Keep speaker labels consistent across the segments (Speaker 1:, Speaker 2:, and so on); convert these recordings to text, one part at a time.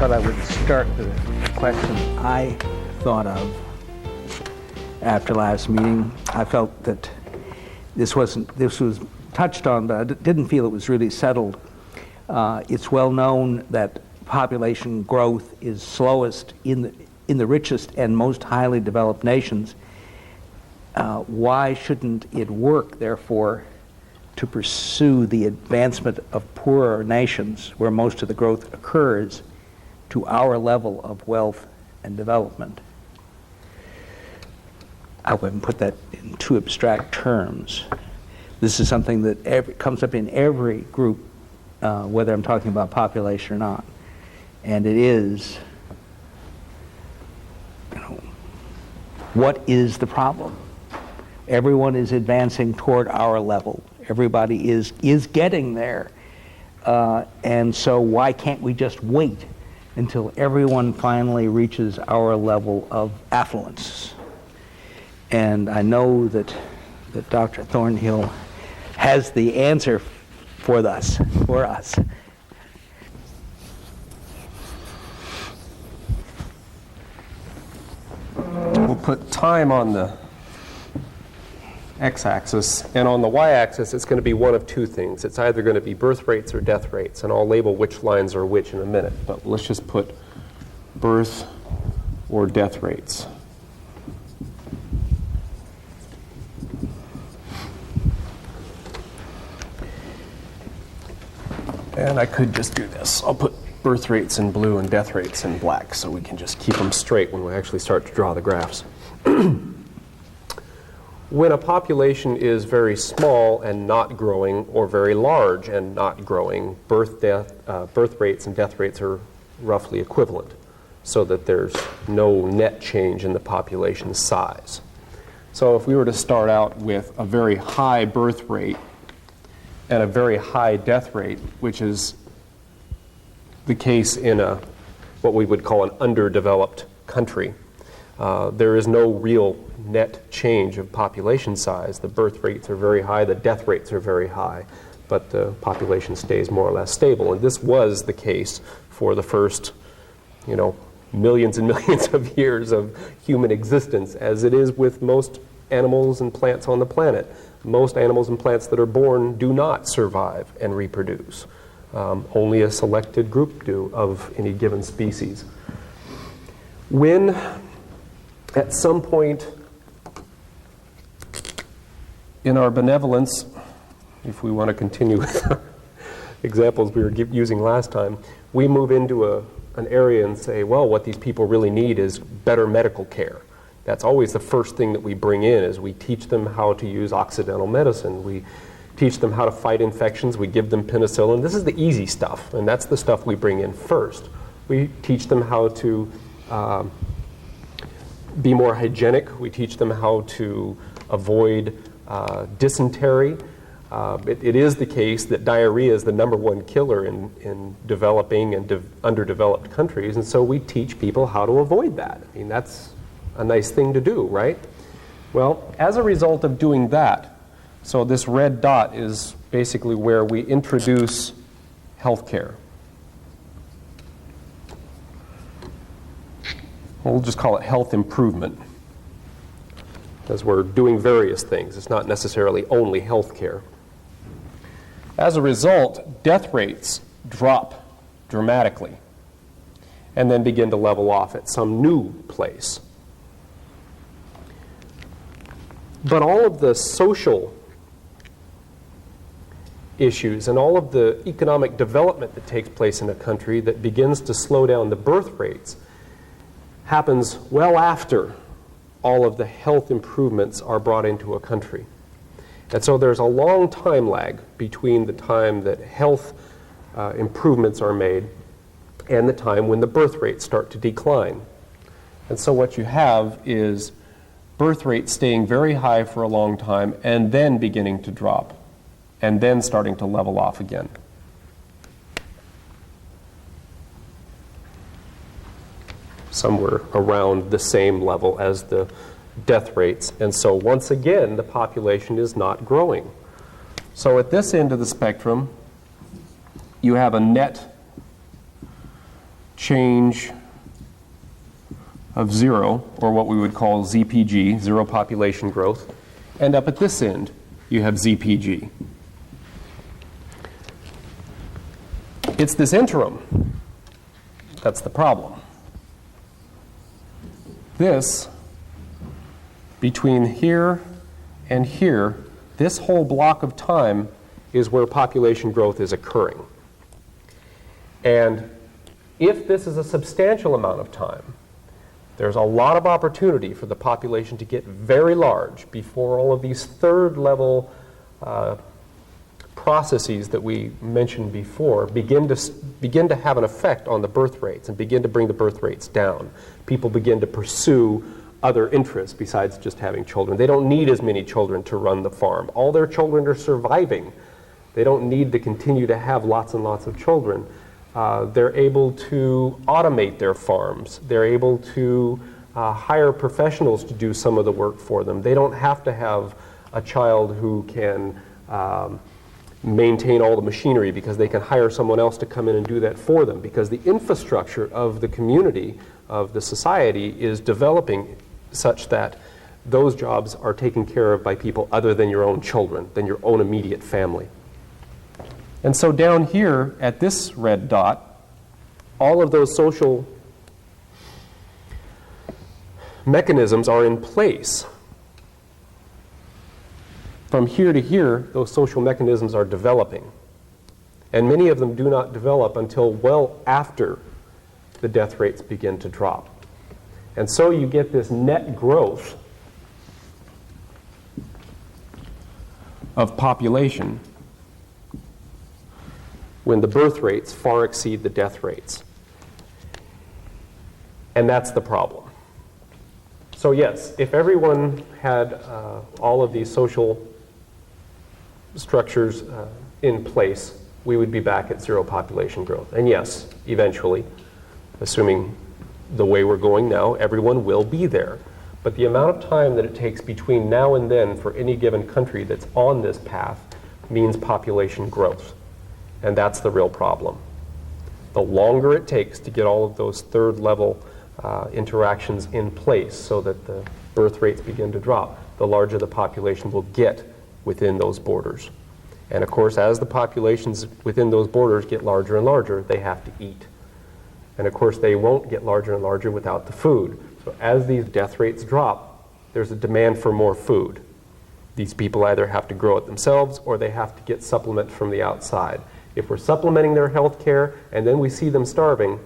Speaker 1: thought I would start with a question I thought of after last meeting. I felt that this was touched on, but I didn't feel it was really settled. It's well known that population growth is slowest in the richest and most highly developed nations. Why shouldn't it work, therefore, to pursue the advancement of poorer nations, where most of the growth occurs, to our level of wealth and development? I wouldn't put that in too abstract terms. This is something that comes up in every group, whether I'm talking about population or not. And it is, what is the problem? Everyone is advancing toward our level. Everybody is getting there. And so why can't we just wait until everyone finally reaches our level of affluence? And I know that Dr. Thornhill has the answer for us.
Speaker 2: We'll put time on the x-axis, and on the y-axis it's going to be one of two things. It's either going to be birth rates or death rates, and I'll label which lines are which in a minute, but let's just put birth or death rates. And I could just do this. I'll put birth rates in blue and death rates in black so we can just keep them straight when we actually start to draw the graphs. When a population is very small and not growing, or very large and not growing, birth rates and death rates are roughly equivalent, so that there's no net change in the population size. So if we were to start out with a very high birth rate and a very high death rate, which is the case in what we would call an underdeveloped country, there is no real net change of population size. The birth rates are very high, the death rates are very high, but the population stays more or less stable. And this was the case for the first, millions and millions of years of human existence, as it is with most animals and plants on the planet. Most animals and plants that are born do not survive and reproduce. Only a selected group do of any given species. When at some point in our benevolence, if we want to continue with examples we were using last time, we move into an area and say, well, what these people really need is better medical care. That's always the first thing that we bring in, is we teach them how to use Occidental medicine. We teach them how to fight infections. We give them penicillin. This is the easy stuff, and that's the stuff we bring in first. We teach them how to be more hygienic. We teach them how to avoid dysentery. It is the case that diarrhea is the #1 killer in developing and underdeveloped countries, and so we teach people how to avoid that. I mean, that's a nice thing to do, right? Well, as a result of doing that, so this red dot is basically where we introduce healthcare. We'll just call it health improvement, because we're doing various things. It's not necessarily only health care. As a result, death rates drop dramatically and then begin to level off at some new place. But all of the social issues and all of the economic development that takes place in a country that begins to slow down the birth rates happens well after all of the health improvements are brought into a country. And so there's a long time lag between the time that health improvements are made and the time when the birth rates start to decline. And so what you have is birth rates staying very high for a long time and then beginning to drop and then starting to level off again. Somewhere around the same level as the death rates. And so once again, the population is not growing. So at this end of the spectrum, you have a net change of 0, or what we would call ZPG, zero population growth, and up at this end, you have ZPG. It's this interim that's the problem. This, between here and here, this whole block of time is where population growth is occurring. And if this is a substantial amount of time, there's a lot of opportunity for the population to get very large before all of these third-level processes that we mentioned before begin to have an effect on the birth rates and begin to bring the birth rates down. People begin to pursue other interests besides just having children. They don't need as many children to run the farm. All their children are surviving. They don't need to continue to have lots and lots of children. They're able to automate their farms. They're able to hire professionals to do some of the work for them. They don't have to have a child who can maintain all the machinery because they can hire someone else to come in and do that for them, because the infrastructure of the community, of the society, is developing such that those jobs are taken care of by people other than your own children, than your own immediate family. And so down here at this red dot, all of those social mechanisms are in place. From here to here, those social mechanisms are developing. And many of them do not develop until well after the death rates begin to drop. And so you get this net growth of population when the birth rates far exceed the death rates. And that's the problem. So yes, if everyone had all of these social structures in place, we would be back at zero population growth. And yes, eventually, assuming the way we're going now, everyone will be there. But the amount of time that it takes between now and then for any given country that's on this path means population growth. And that's the real problem. The longer it takes to get all of those third level interactions in place so that the birth rates begin to drop, the larger the population will get within those borders. And of course, as the populations within those borders get larger and larger, they have to eat. And of course, they won't get larger and larger without the food. So as these death rates drop, there's a demand for more food. These people either have to grow it themselves or they have to get supplement from the outside. If we're supplementing their health care and then we see them starving,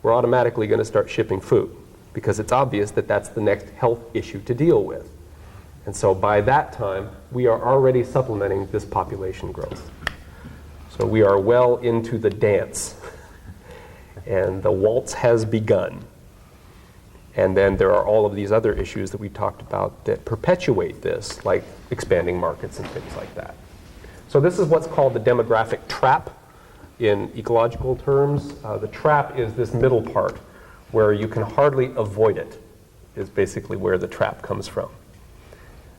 Speaker 2: we're automatically going to start shipping food because it's obvious that that's the next health issue to deal with. And so by that time, we are already supplementing this population growth. So we are well into the dance. And the waltz has begun. And then there are all of these other issues that we talked about that perpetuate this, like expanding markets and things like that. So this is what's called the demographic trap in ecological terms. The trap is this middle part where you can hardly avoid it, is basically where the trap comes from.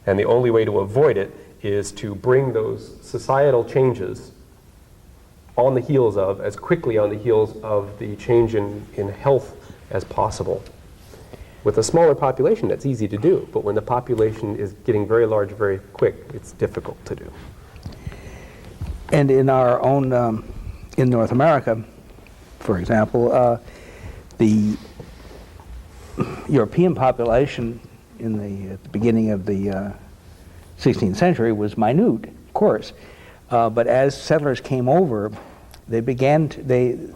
Speaker 2: And the only way to avoid it is to bring those societal changes on the heels of, as quickly on the heels of the change in health as possible. With a smaller population, that's easy to do, but when the population is getting very large very quick, it's difficult to do.
Speaker 1: And in our own, in North America, for example, the European population at the beginning of the 16th century was minute, of course. But as settlers came over, they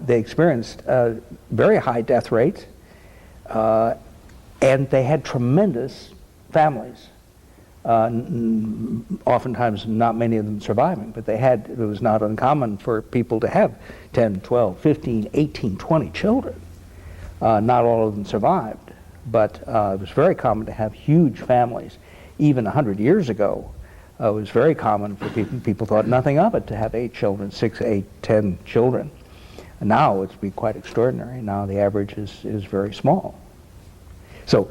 Speaker 1: experienced very high death rates, and they had tremendous families. Oftentimes not many of them surviving, but it was not uncommon for people to have 10, 12, 15, 18, 20 children. Not all of them survived, but it was very common to have huge families. Even 100 years ago, it was very common for people thought nothing of it to have 8 children, 6, 8, 10 children. And now it's be quite extraordinary. Now the average is very small. So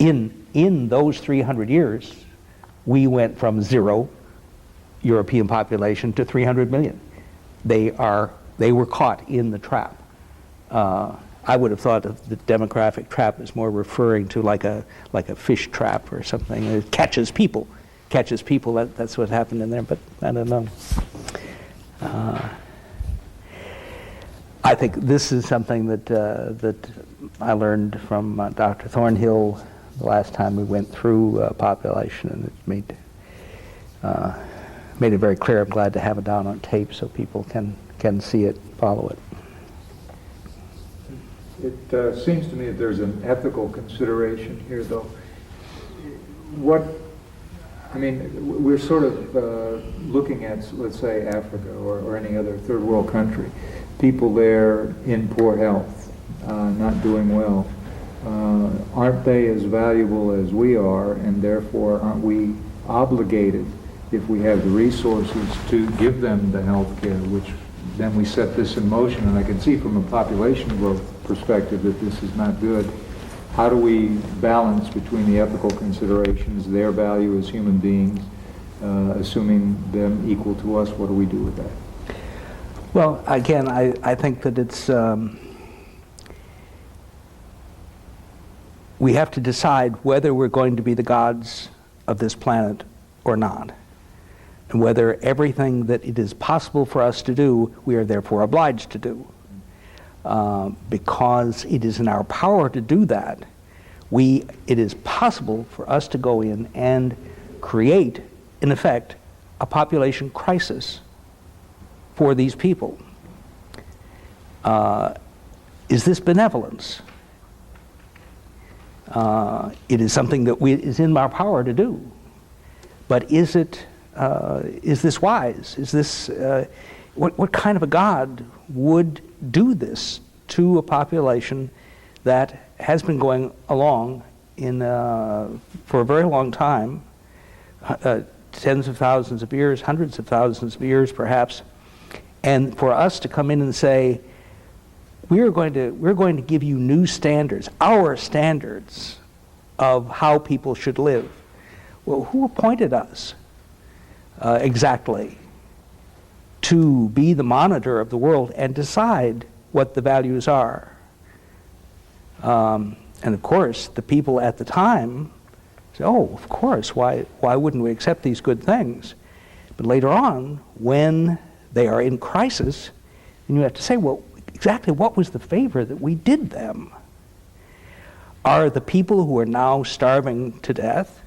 Speaker 1: in those 300 years, we went from 0 European population to 300 million. They were caught in the trap. I would have thought of the demographic trap as more referring to like a fish trap or something. It catches people. That's what happened in there, but I don't know. I think this is something that I learned from Dr. Thornhill the last time we went through population, and it made it very clear. I'm glad to have it down on tape so people can see it, follow it.
Speaker 3: It seems to me that there's an ethical consideration here, though. We're sort of looking at, let's say, Africa or any other third world country. People there in poor health, not doing well. Aren't they as valuable as we are, and therefore aren't we obligated, if we have the resources, to give them the health care, which then we set this in motion? And I can see from a population growth perspective that this is not good. How do we balance between the ethical considerations, their value as human beings, assuming them equal to us? What do we do with that?
Speaker 1: Well, again, I think that it's we have to decide whether we're going to be the gods of this planet or not, and whether everything that it is possible for us to do, we are therefore obliged to do. Because it is in our power to do that, it is possible for us to go in and create, in effect, a population crisis for these people. Is this benevolence? It is something that is in our power to do. But is this wise? Is this what kind of a God would do this to a population that has been going along for a very long time, tens of thousands of years, hundreds of thousands of years perhaps, and for us to come in and say, we're going to give you new standards, our standards of how people should live. Well, who appointed us exactly to be the monitor of the world and decide what the values are? And of course, the people at the time say, oh, of course, why wouldn't we accept these good things? But later on, when they are in crisis, then you have to say, well, exactly what was the favor that we did them? Are the people who are now starving to death,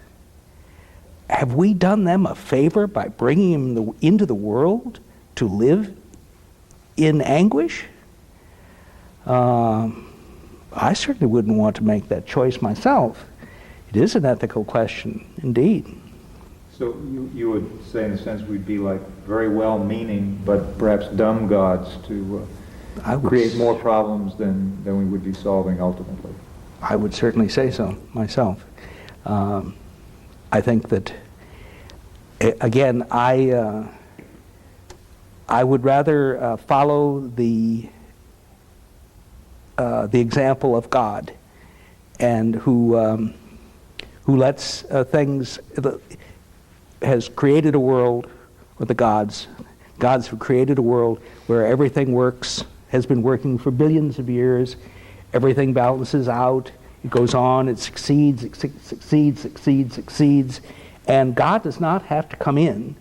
Speaker 1: have we done them a favor by bringing them into the world to live in anguish? I certainly wouldn't want to make that choice myself. It is an ethical question, indeed.
Speaker 3: So you would say, in a sense, we'd be like very well-meaning, but perhaps dumb gods to create more problems than we would be solving ultimately.
Speaker 1: I would certainly say so myself. I think that, again, I would rather follow the example of God, and who lets things, has created a world, or the gods have created a world where everything works, has been working for billions of years, everything balances out, it goes on, it succeeds, and God does not have to come in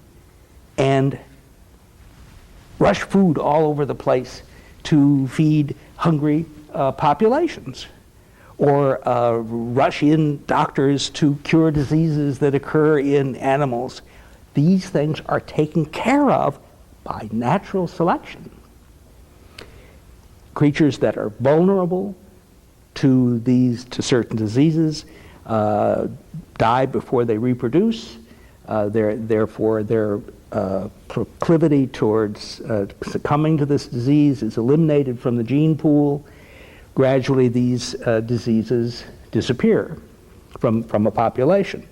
Speaker 1: and rush food all over the place to feed hungry populations, or rush in doctors to cure diseases that occur in animals. These things are taken care of by natural selection. Creatures that are vulnerable to certain diseases die before they reproduce. Therefore, their proclivity towards succumbing to this disease is eliminated from the gene pool. Gradually, these diseases disappear from a population.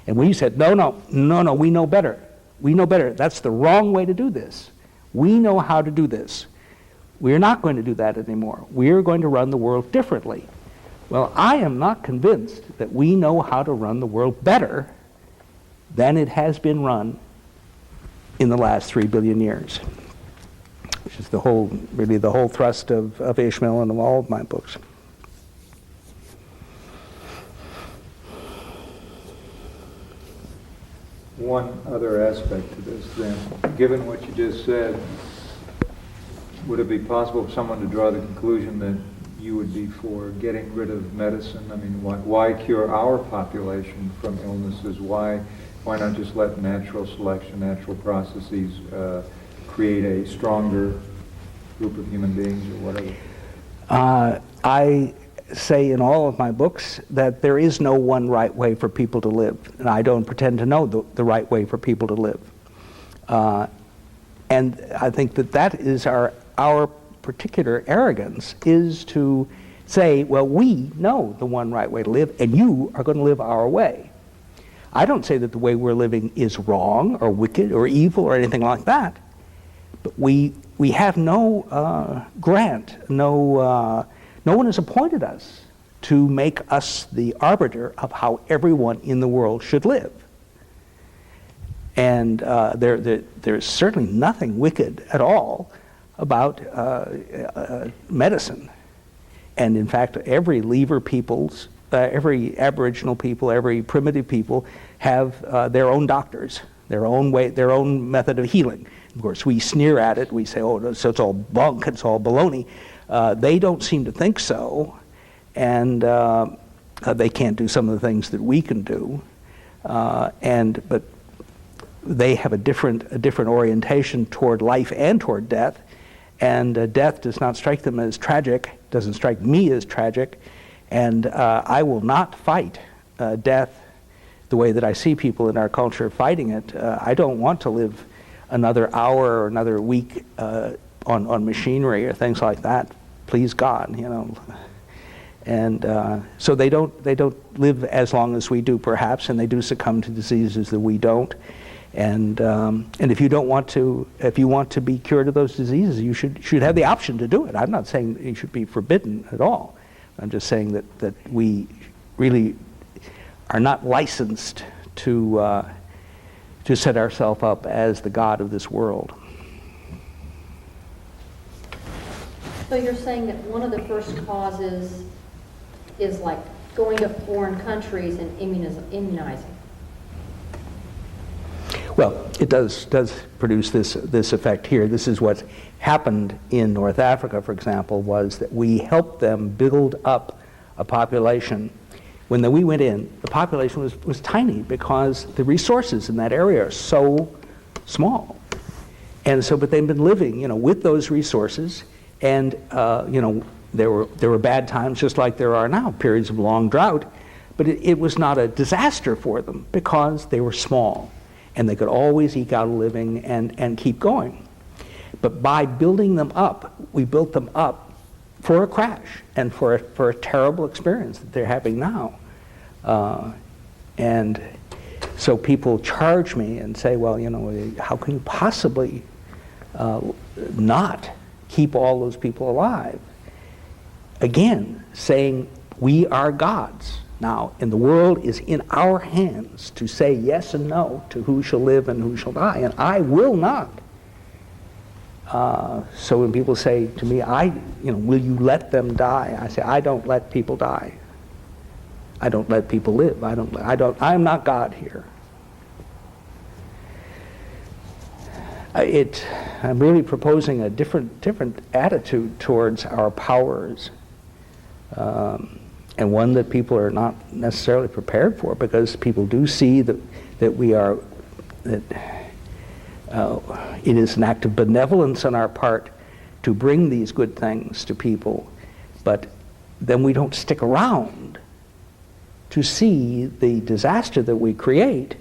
Speaker 1: And we said, no, we know better. We know better. That's the wrong way to do this. We know how to do this. We're not going to do that anymore. We're going to run the world differently. Well, I am not convinced that we know how to run the world better than it has been run in the last 3 billion years. which is really the whole thrust of Ishmael and of all of my books.
Speaker 3: One other aspect to this then, given what you just said, would it be possible for someone to draw the conclusion that you would be for getting rid of medicine? I mean, why cure our population from illnesses? Why not just let natural selection, natural processes create a stronger group of human beings or whatever?
Speaker 1: I say in all of my books that there is no one right way for people to live, and I don't pretend to know the right way for people to live. And I think that is our particular arrogance, is to say, well, we know the one right way to live, and you are going to live our way. I don't say that the way we're living is wrong or wicked or evil or anything like that, but we have no grant, no one has appointed us to make us the arbiter of how everyone in the world should live. And there's certainly nothing wicked at all about medicine. And in fact, every lever peoples, every Aboriginal people, every primitive people have their own doctors, their own way, their own method of healing. Of course, we sneer at it. We say, "Oh, so it's all bunk, it's all baloney." They don't seem to think so, and they can't do some of the things that we can do. But they have a different orientation toward life and toward death, and death does not strike them as tragic, doesn't strike me as tragic, and I will not fight death the way that I see people in our culture fighting it. I don't want to live another hour or another week on machinery or things like that. Please God, you know. And so they don't live as long as we do, perhaps, and they do succumb to diseases that we don't. And if you want to be cured of those diseases, you should have the option to do it. I'm not saying it should be forbidden at all. I'm just saying that we really are not licensed to set ourselves up as the God of this world.
Speaker 4: So you're saying that one of the first causes is like going to foreign countries and immunizing?
Speaker 1: Well, it does produce this effect here. This is what happened in North Africa, for example, was that we helped them build up a population. When we went in, the population was tiny because the resources in that area are so small. And so, but they've been living, with those resources, and there were bad times just like there are now, periods of long drought, but it was not a disaster for them because they were small and they could always eke out a living and keep going. But by building them up, we built them up for a crash and for a terrible experience that they're having now. And so people charge me and say, well, how can you possibly not keep all those people alive? Again, saying we are gods now, and the world is in our hands to say yes and no to who shall live and who shall die, and I will not. So when people say to me, will you let them die? I say, I don't let people die. I don't let people live. I'm not God here. I'm really proposing a different attitude towards our powers, and one that people are not necessarily prepared for, because people do see that it is an act of benevolence on our part to bring these good things to people, but then we don't stick around to see the disaster that we create.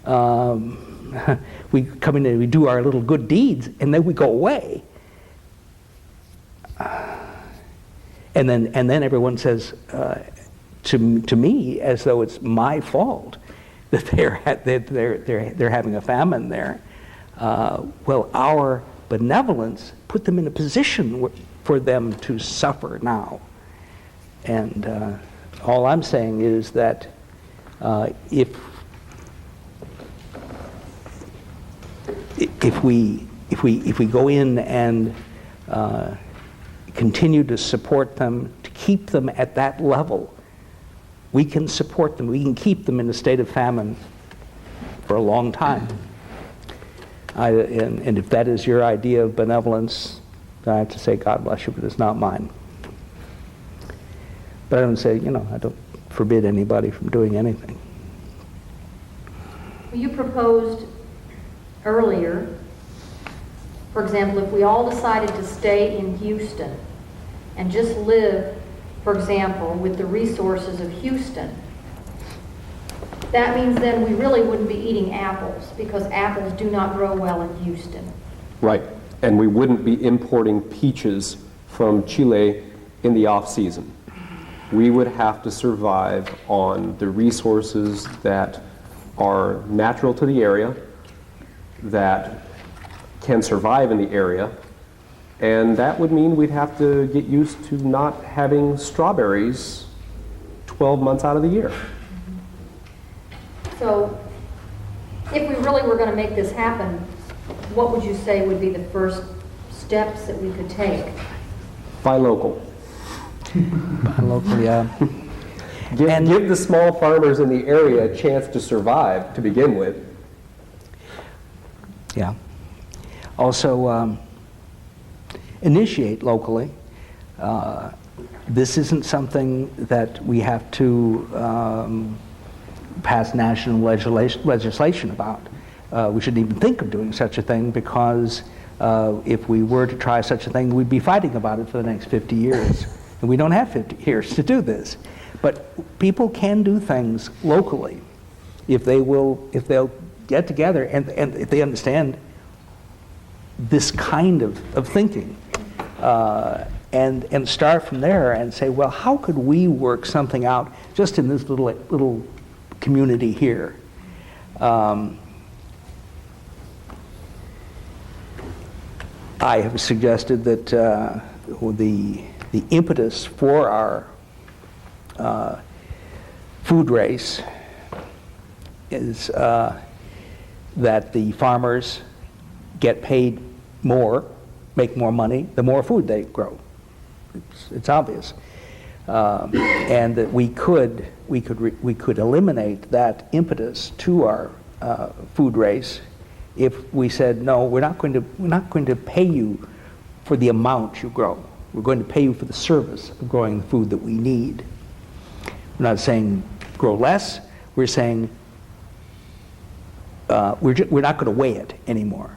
Speaker 1: We come in and we do our little good deeds, and then we go away. And then everyone says to me, as though it's my fault that they're having a famine there. Well, our benevolence put them in a position for them to suffer now. And all I'm saying is that if we if we go in and continue to support them, to keep them at that level, we can support them, we can keep them in a state of famine for a long time. And if that is your idea of benevolence, then I have to say, God bless you, but it's not mine. But I don't say, I don't forbid anybody from doing anything.
Speaker 4: You proposed earlier, for example, if we all decided to stay in Houston and just live, for example, with the resources of Houston, that means then we really wouldn't be eating apples, because apples do not grow well in Houston.
Speaker 2: Right. And we wouldn't be importing peaches from Chile in the off-season. We would have to survive on the resources that are natural to the area, that can survive in the area, and that would mean we'd have to get used to not having strawberries 12 months out of the year.
Speaker 4: So, if we really were going to make this happen, what would you say would be the first steps that we could take?
Speaker 2: Buy local.
Speaker 1: Buy local, yeah.
Speaker 2: Give the small farmers in the area a chance to survive to begin with.
Speaker 1: Yeah. Also, initiate locally. This isn't something that we have to pass national legislation about. We shouldn't even think of doing such a thing, because if we were to try such a thing, we'd be fighting about it for the next 50 years. And we don't have 50 years to do this. But people can do things locally if they'll get together and if they understand this kind of thinking, and start from there and say, well, how could we work something out just in this little community here? I have suggested that the impetus for our food race is that the farmers get paid more, make more money, the more food they grow. It's obvious, and that we could eliminate that impetus to our food race if we said, no, we're not going to pay you for the amount you grow. We're going to pay you for the service of growing the food that we need. We're not saying grow less. We're saying we're not going to weigh it anymore.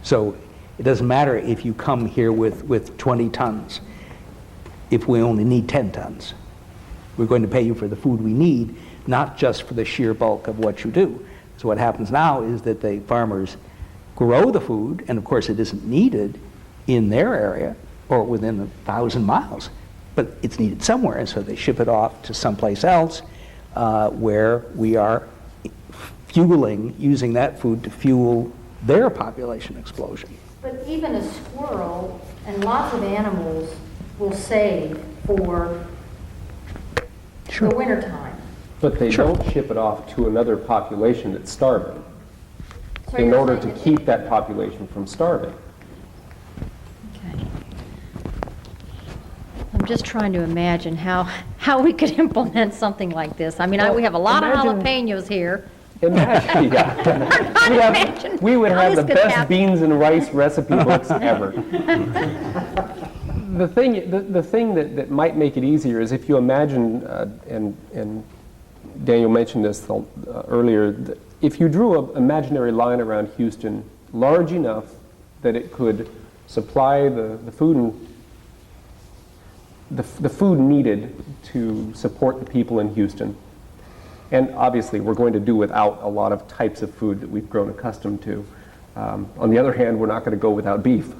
Speaker 1: So it doesn't matter if you come here with 20 tons, if we only need 10 tons. We're going to pay you for the food we need, not just for the sheer bulk of what you do. So what happens now is that the farmers grow the food, and of course it isn't needed in their area or within 1,000 miles, but it's needed somewhere, and so they ship it off to someplace else where we are using that food to fuel their population explosion.
Speaker 4: But even a squirrel and lots of animals will save for the wintertime.
Speaker 2: But they don't ship it off to another population that's starving
Speaker 4: So
Speaker 2: in
Speaker 4: you're
Speaker 2: order to
Speaker 4: saying
Speaker 2: keep that population from starving.
Speaker 4: Okay. I'm just trying to imagine how we could implement something like this. I mean,
Speaker 2: Well,
Speaker 4: we have a lot of
Speaker 2: imagine-
Speaker 4: jalapenos here.
Speaker 2: Imagine,
Speaker 4: Imagine
Speaker 2: we would
Speaker 4: how
Speaker 2: have
Speaker 4: this
Speaker 2: the
Speaker 4: could
Speaker 2: best
Speaker 4: happen.
Speaker 2: beans and rice recipe books ever. The thing that might make it easier is if you imagine, and Daniel mentioned this earlier, if you drew an imaginary line around Houston large enough that it could supply the food the food needed to support the people in Houston. And obviously, we're going to do without a lot of types of food that we've grown accustomed to. On the other hand, we're not going to go without beef.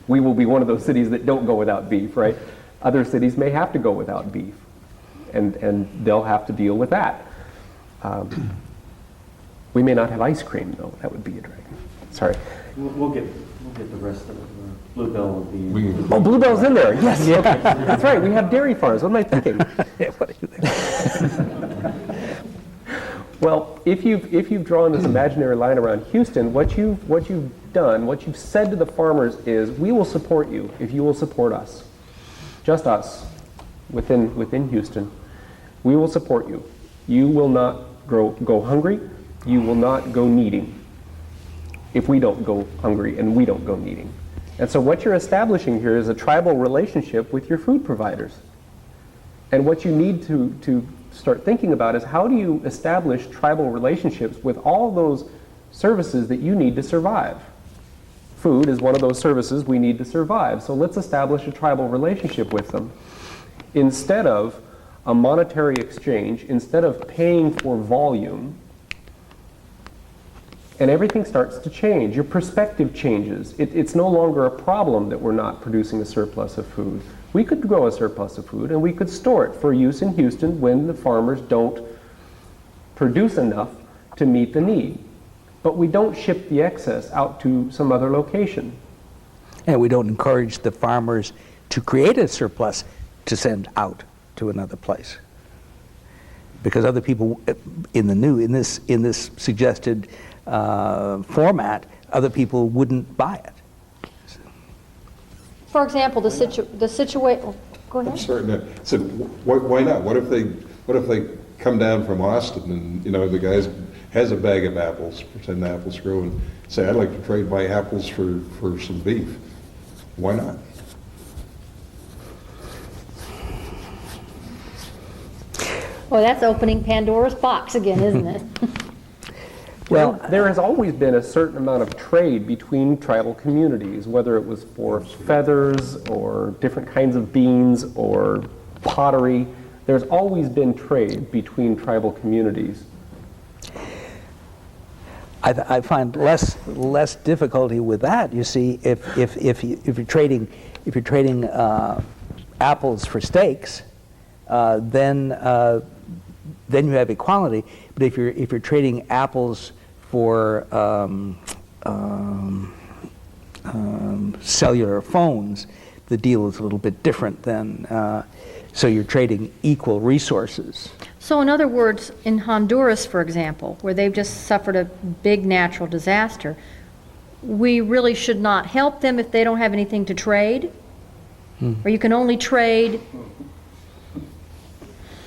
Speaker 2: We will be one of those cities that don't go without beef, right? Other cities may have to go without beef, and they'll have to deal with that. We may not have ice cream, though. That would be a drag. Sorry.
Speaker 5: We'll get the rest of it. Bluebell will be.
Speaker 2: Oh, Bluebell's in there. Yes. Okay. That's right. We have dairy farms. What am I thinking?
Speaker 1: What are you thinking?
Speaker 2: Well, if you've drawn this imaginary line around Houston, what you've done, what you've said to the farmers is, we will support you if you will support us. Just us, within Houston. We will support you. You will not go hungry. You will not go needing if we don't go hungry and we don't go needing. And so what you're establishing here is a tribal relationship with your food providers. And what you need to start thinking about is, how do you establish tribal relationships with all those services that you need to survive? Food is one of those services we need to survive. So let's establish a tribal relationship with them. Instead of a monetary exchange, instead of paying for volume, and everything starts to change. Your perspective changes. It's no longer a problem that we're not producing a surplus of food. We could grow a surplus of food and we could store it for use in Houston when the farmers don't produce enough to meet the need. But we don't ship the excess out to some other location.
Speaker 1: And we don't encourage the farmers to create a surplus to send out to another place. Because other people in this suggested format, other people wouldn't buy it.
Speaker 4: For example, the situation. Go ahead.
Speaker 6: I'm sorry. No. So why not? What if they come down from Austin and the guy has a bag of apples, pretend the apples grow, and say, I'd like to trade my apples for some beef. Why not?
Speaker 4: Well, that's opening Pandora's box again, isn't it?
Speaker 2: Well, there has always been a certain amount of trade between tribal communities, whether it was for feathers or different kinds of beans or pottery. There's always been trade between tribal communities.
Speaker 1: I find less difficulty with that. You see, if you're trading apples for steaks, then you have equality. But if you're trading apples for cellular phones, the deal is a little bit different than. So you're trading equal resources.
Speaker 4: So in other words, in Honduras, for example, where they've just suffered a big natural disaster, we really should not help them if they don't have anything to trade? Or you can only trade,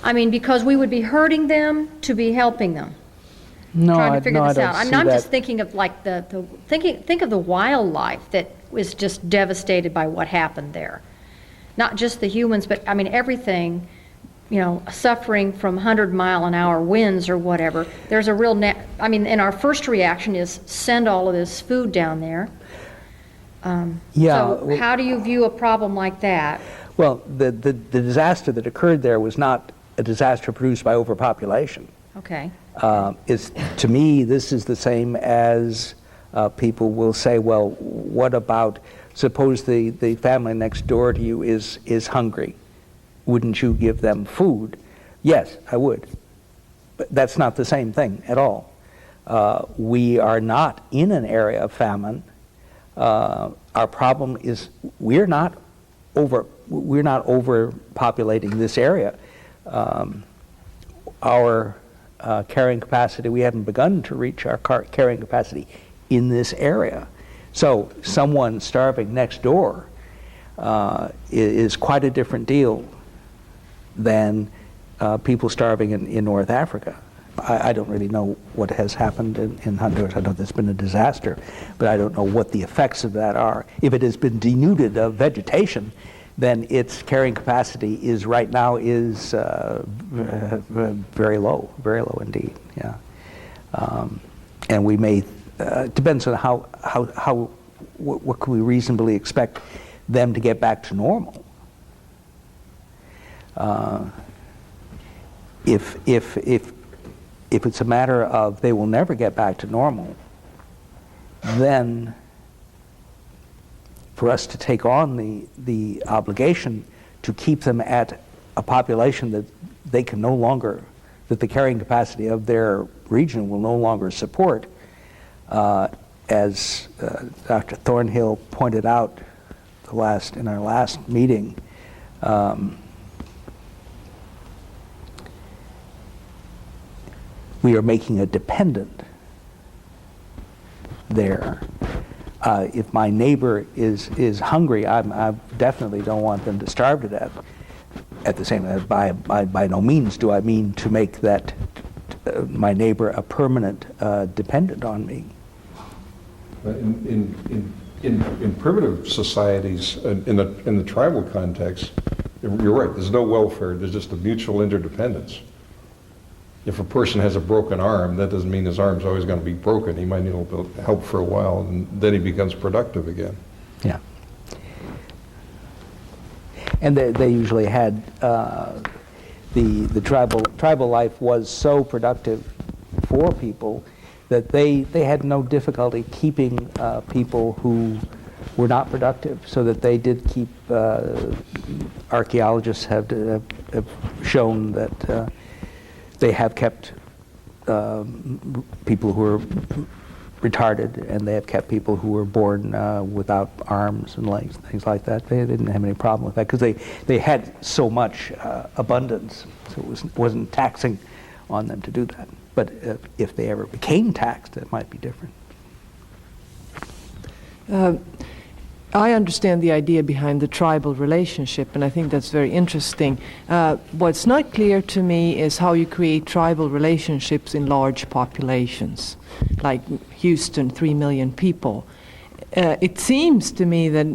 Speaker 4: because we would be hurting them to be helping them.
Speaker 1: No,
Speaker 4: Trying to figure
Speaker 1: I
Speaker 4: this
Speaker 1: don't
Speaker 4: out.
Speaker 1: see
Speaker 4: I'm
Speaker 1: that.
Speaker 4: just thinking of like think of the wildlife that was just devastated by what happened there. Not just the humans, but everything, suffering from 100-mile-an-hour winds or whatever. There's a real and our first reaction is send all of this food down there. So how do you view a problem like that?
Speaker 1: Well, the disaster that occurred there was not a disaster produced by overpopulation.
Speaker 4: Okay.
Speaker 1: To me, this is the same as people will say, well, what about, suppose the family next door to you is hungry. Wouldn't you give them food? Yes, I would. But that's not the same thing at all. We are not in an area of famine. Our problem is we're not overpopulating this area. Our carrying capacity, we haven't begun to reach our carrying capacity in this area. So someone starving next door is quite a different deal than people starving in North Africa. I don't really know what has happened in Honduras. I know there's been a disaster, but I don't know what the effects of that are. If it has been denuded of vegetation, then its carrying capacity is right now very low indeed. Yeah, and we may depends on what can we reasonably expect them to get back to normal. If it's a matter of they will never get back to normal, then for us to take on the obligation to keep them at a population that they can no longer, that the carrying capacity of their region will no longer support, as Dr. Thornhill pointed out in our last meeting, we are making a dependent there If my neighbor is hungry, I definitely don't want them to starve to death. At the same time, by no means do I mean to make that my neighbor a permanent dependent on me.
Speaker 6: In primitive societies, in the tribal context, you're right, there's no welfare, there's just a mutual interdependence. If a person has a broken arm, that doesn't mean his arm's always going to be broken. He might need a little bit of help for a while, and then he becomes productive again.
Speaker 1: Yeah. And they usually had, the tribal life was so productive for people that they had no difficulty keeping people who were not productive, so that they did keep, archaeologists have shown that they have kept people who are retarded, and they have kept people who were born without arms and legs, things like that. They didn't have any problem with that because they had so much abundance, so it wasn't taxing on them to do that. But if they ever became taxed, it might be different.
Speaker 7: I understand the idea behind the tribal relationship, and I think that's very interesting. What's not clear to me is how you create tribal relationships in large populations, like Houston, 3 million people. It seems to me that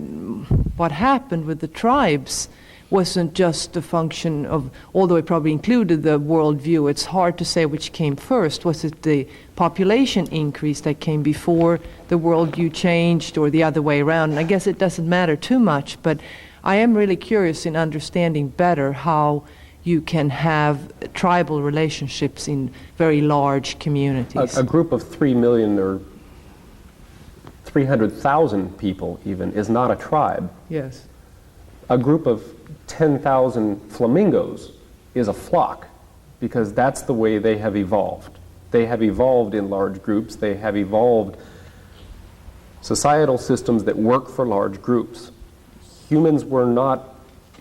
Speaker 7: what happened with the tribes wasn't just a function of, although it probably included the worldview, it's hard to say which came first. Was it the population increase that came before the worldview changed, or the other way around? And I guess it doesn't matter too much, but I am really curious in understanding better how you can have tribal relationships in very large communities.
Speaker 2: A group of 3 million or 300,000 people even is not a tribe.
Speaker 7: Yes.
Speaker 2: A group of 10,000 flamingos is a flock, because that's the way they have evolved. They have evolved in large groups. They have evolved societal systems that work for large groups. Humans were not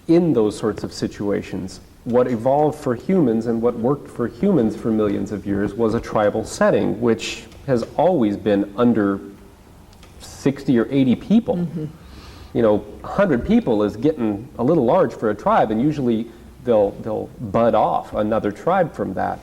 Speaker 2: in those sorts of situations. What evolved for humans and what worked for humans for millions of years was a tribal setting, which has always been under 60 or 80 people. Mm-hmm. You know, 100 people is getting a little large for a tribe, and usually they'll bud off another tribe from that.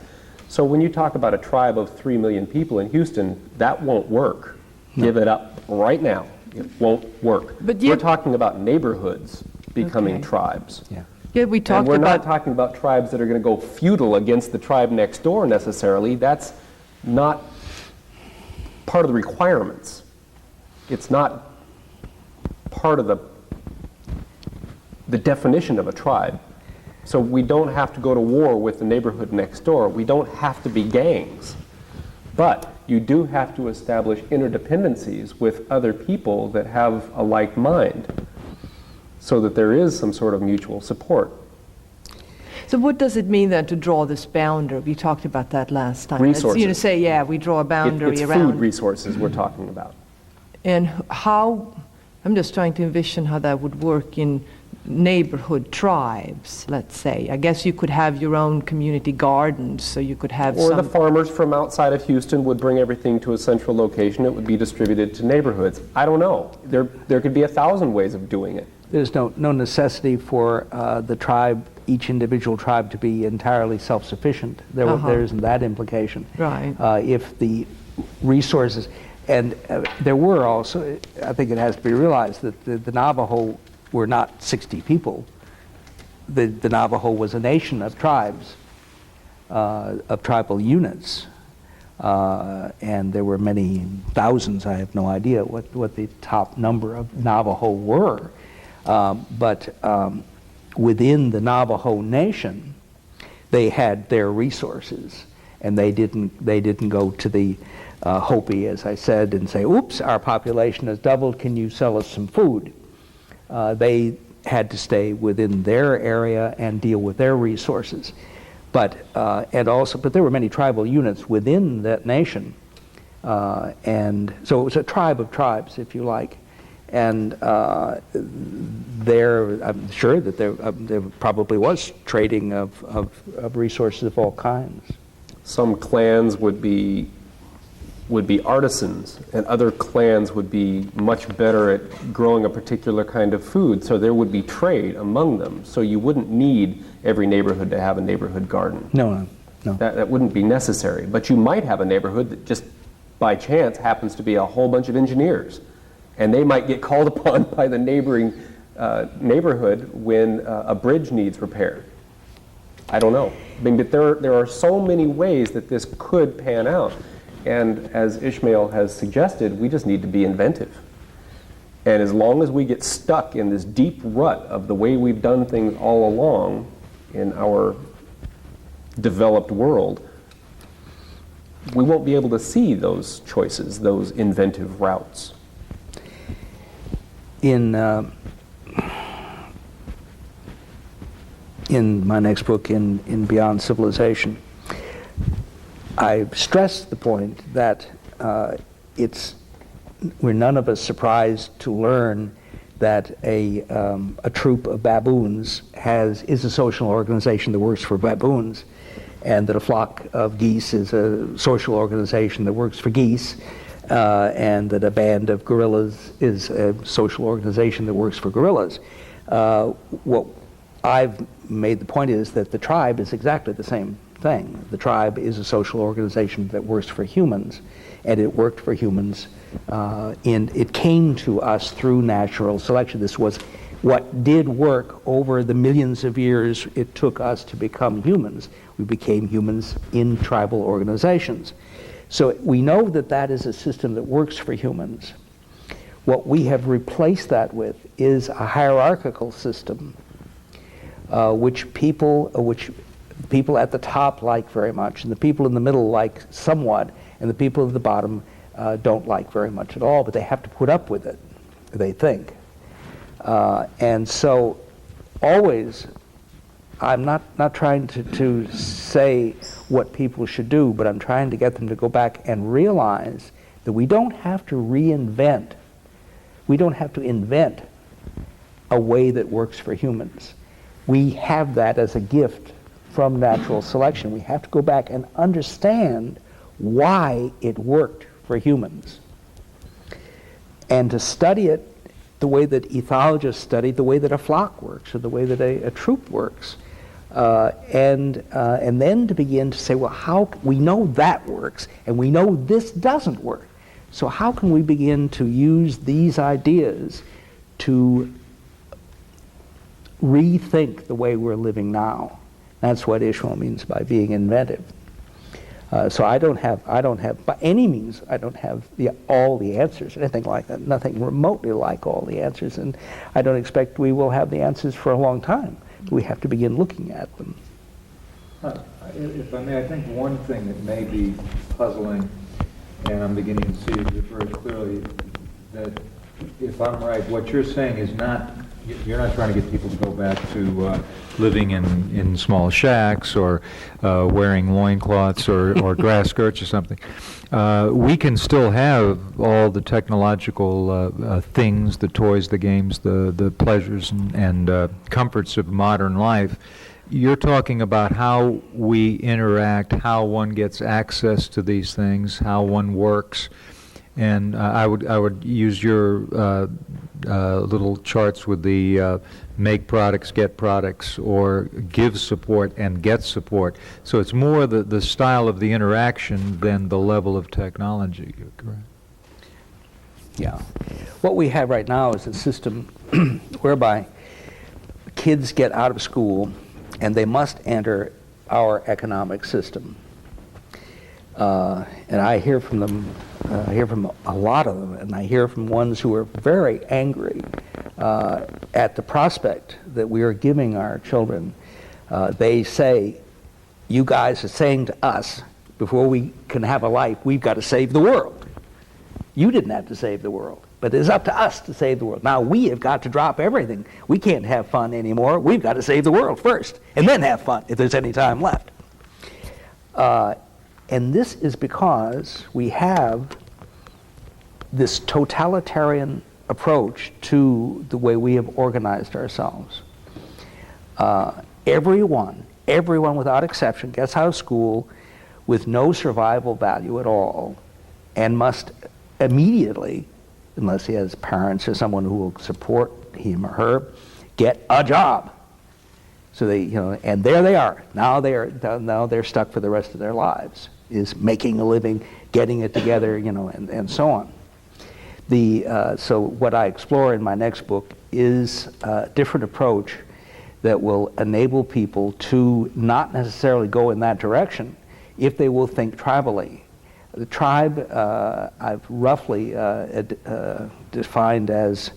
Speaker 2: So when you talk about a tribe of 3 million people in Houston, that won't work. No. Give it up right now. It won't work. But we're talking about neighborhoods becoming tribes.
Speaker 7: Yeah. Yeah, we talked
Speaker 2: and we're
Speaker 7: about
Speaker 2: not talking about tribes that are going to go feudal against the tribe next door necessarily. That's not part of the requirements. It's not part of the definition of a tribe. So we don't have to go to war with the neighborhood next door. We don't have to be gangs. But you do have to establish interdependencies with other people that have a like mind, so that there is some sort of mutual support.
Speaker 7: So what does it mean then to draw this boundary? We talked about that last time.
Speaker 2: Resources.
Speaker 7: You know, say, yeah, we draw a boundary
Speaker 2: it's
Speaker 7: around.
Speaker 2: Food resources we're talking about.
Speaker 7: And how, I'm just trying to envision how that would work in neighborhood tribes, let's say. I guess you could have your own community gardens, so you could have
Speaker 2: Or the farmers from outside of Houston would bring everything to a central location. It would be distributed to neighborhoods. I don't know. There could be 1,000 ways of doing it.
Speaker 1: There's no necessity for the tribe, each individual tribe, to be entirely self-sufficient. There isn't that implication.
Speaker 7: Right.
Speaker 1: If the resources, and there were also, I think it has to be realized that the Navajo were not 60 people. The Navajo was a nation of tribes, of tribal units. And there were many thousands, I have no idea what the top number of Navajo were. But within the Navajo nation, they had their resources, and they didn't go to the Hopi, as I said, and say, "Oops, our population has doubled. Can you sell us some food?" They had to stay within their area and deal with their resources. But there were many tribal units within that nation, and so it was a tribe of tribes, if you like. And I'm sure that there probably was trading of resources of all kinds.
Speaker 2: Some clans would be would be artisans, and other clans would be much better at growing a particular kind of food, so there would be trade among them. So you wouldn't need every neighborhood to have a neighborhood garden.
Speaker 1: No.
Speaker 2: That wouldn't be necessary. But you might have a neighborhood that just by chance happens to be a whole bunch of engineers, and they might get called upon by the neighboring neighborhood when a bridge needs repaired. I don't know. I mean, but there are so many ways that this could pan out. And as Ishmael has suggested, we just need to be inventive. And as long as we get stuck in this deep rut of the way we've done things all along in our developed world, we won't be able to see those choices, those inventive routes.
Speaker 1: In my next book, in Beyond Civilization, I stressed the point that we're none of us surprised to learn that a troop of baboons is a social organization that works for baboons, and that a flock of geese is a social organization that works for geese, and that a band of gorillas is a social organization that works for gorillas. What I've made the point is that the tribe is exactly the same thing. The tribe is a social organization that works for humans, and it worked for humans, and it came to us through natural selection. This was what did work over the millions of years it took us to become humans. We became humans in tribal organizations. So we know that that is a system that works for humans. What we have replaced that with is a hierarchical system, which people at the top like very much, and the people in the middle like somewhat, and the people at the bottom don't like very much at all, but they have to put up with it, they think. And so always, I'm not trying to say what people should do, but I'm trying to get them to go back and realize that we don't have to reinvent. We don't have to invent a way that works for humans. We have that as a gift from natural selection. We have to go back and understand why it worked for humans, and to study it the way that ethologists study the way that a flock works, or the way that a troop works, and then to begin to say, well, how we know that works, and we know this doesn't work. So how can we begin to use these ideas to rethink the way we're living now? That's what Ishmael means by being inventive. So I don't have, by any means, I don't have all the answers, anything like that, nothing remotely like all the answers, and I don't expect we will have the answers for a long time. We have to begin looking at them.
Speaker 3: If I may, I think one thing that may be puzzling, and I'm beginning to see it very clearly, that if I'm right, what you're saying is you're not trying to get people to go back to living in small shacks or wearing loincloths or grass skirts or something. We can still have all the technological things, the toys, the games, the pleasures and comforts of modern life. You're talking about how we interact, how one gets access to these things, how one works. And I would use your little charts with the make products, get products, or give support and get support. So it's more the style of the interaction than the level of technology, correct?
Speaker 1: Yeah. What we have right now is a system whereby kids get out of school and they must enter our economic system. And I hear from them, I hear from a lot of them, and I hear from ones who are very angry at the prospect that we are giving our children. They say, you guys are saying to us, before we can have a life, we've got to save the world. You didn't have to save the world, but it's up to us to save the world. Now we have got to drop everything. We can't have fun anymore. We've got to save the world first, and then have fun if there's any time left. And this is because we have this totalitarian approach to the way we have organized ourselves. Everyone without exception gets out of school with no survival value at all, and must immediately, unless he has parents or someone who will support him or her, get a job. So they, and there they are. Now they're stuck for the rest of their lives, is making a living, getting it together, and so on. So what I explore in my next book is a different approach that will enable people to not necessarily go in that direction if they will think tribally. The tribe I've roughly defined as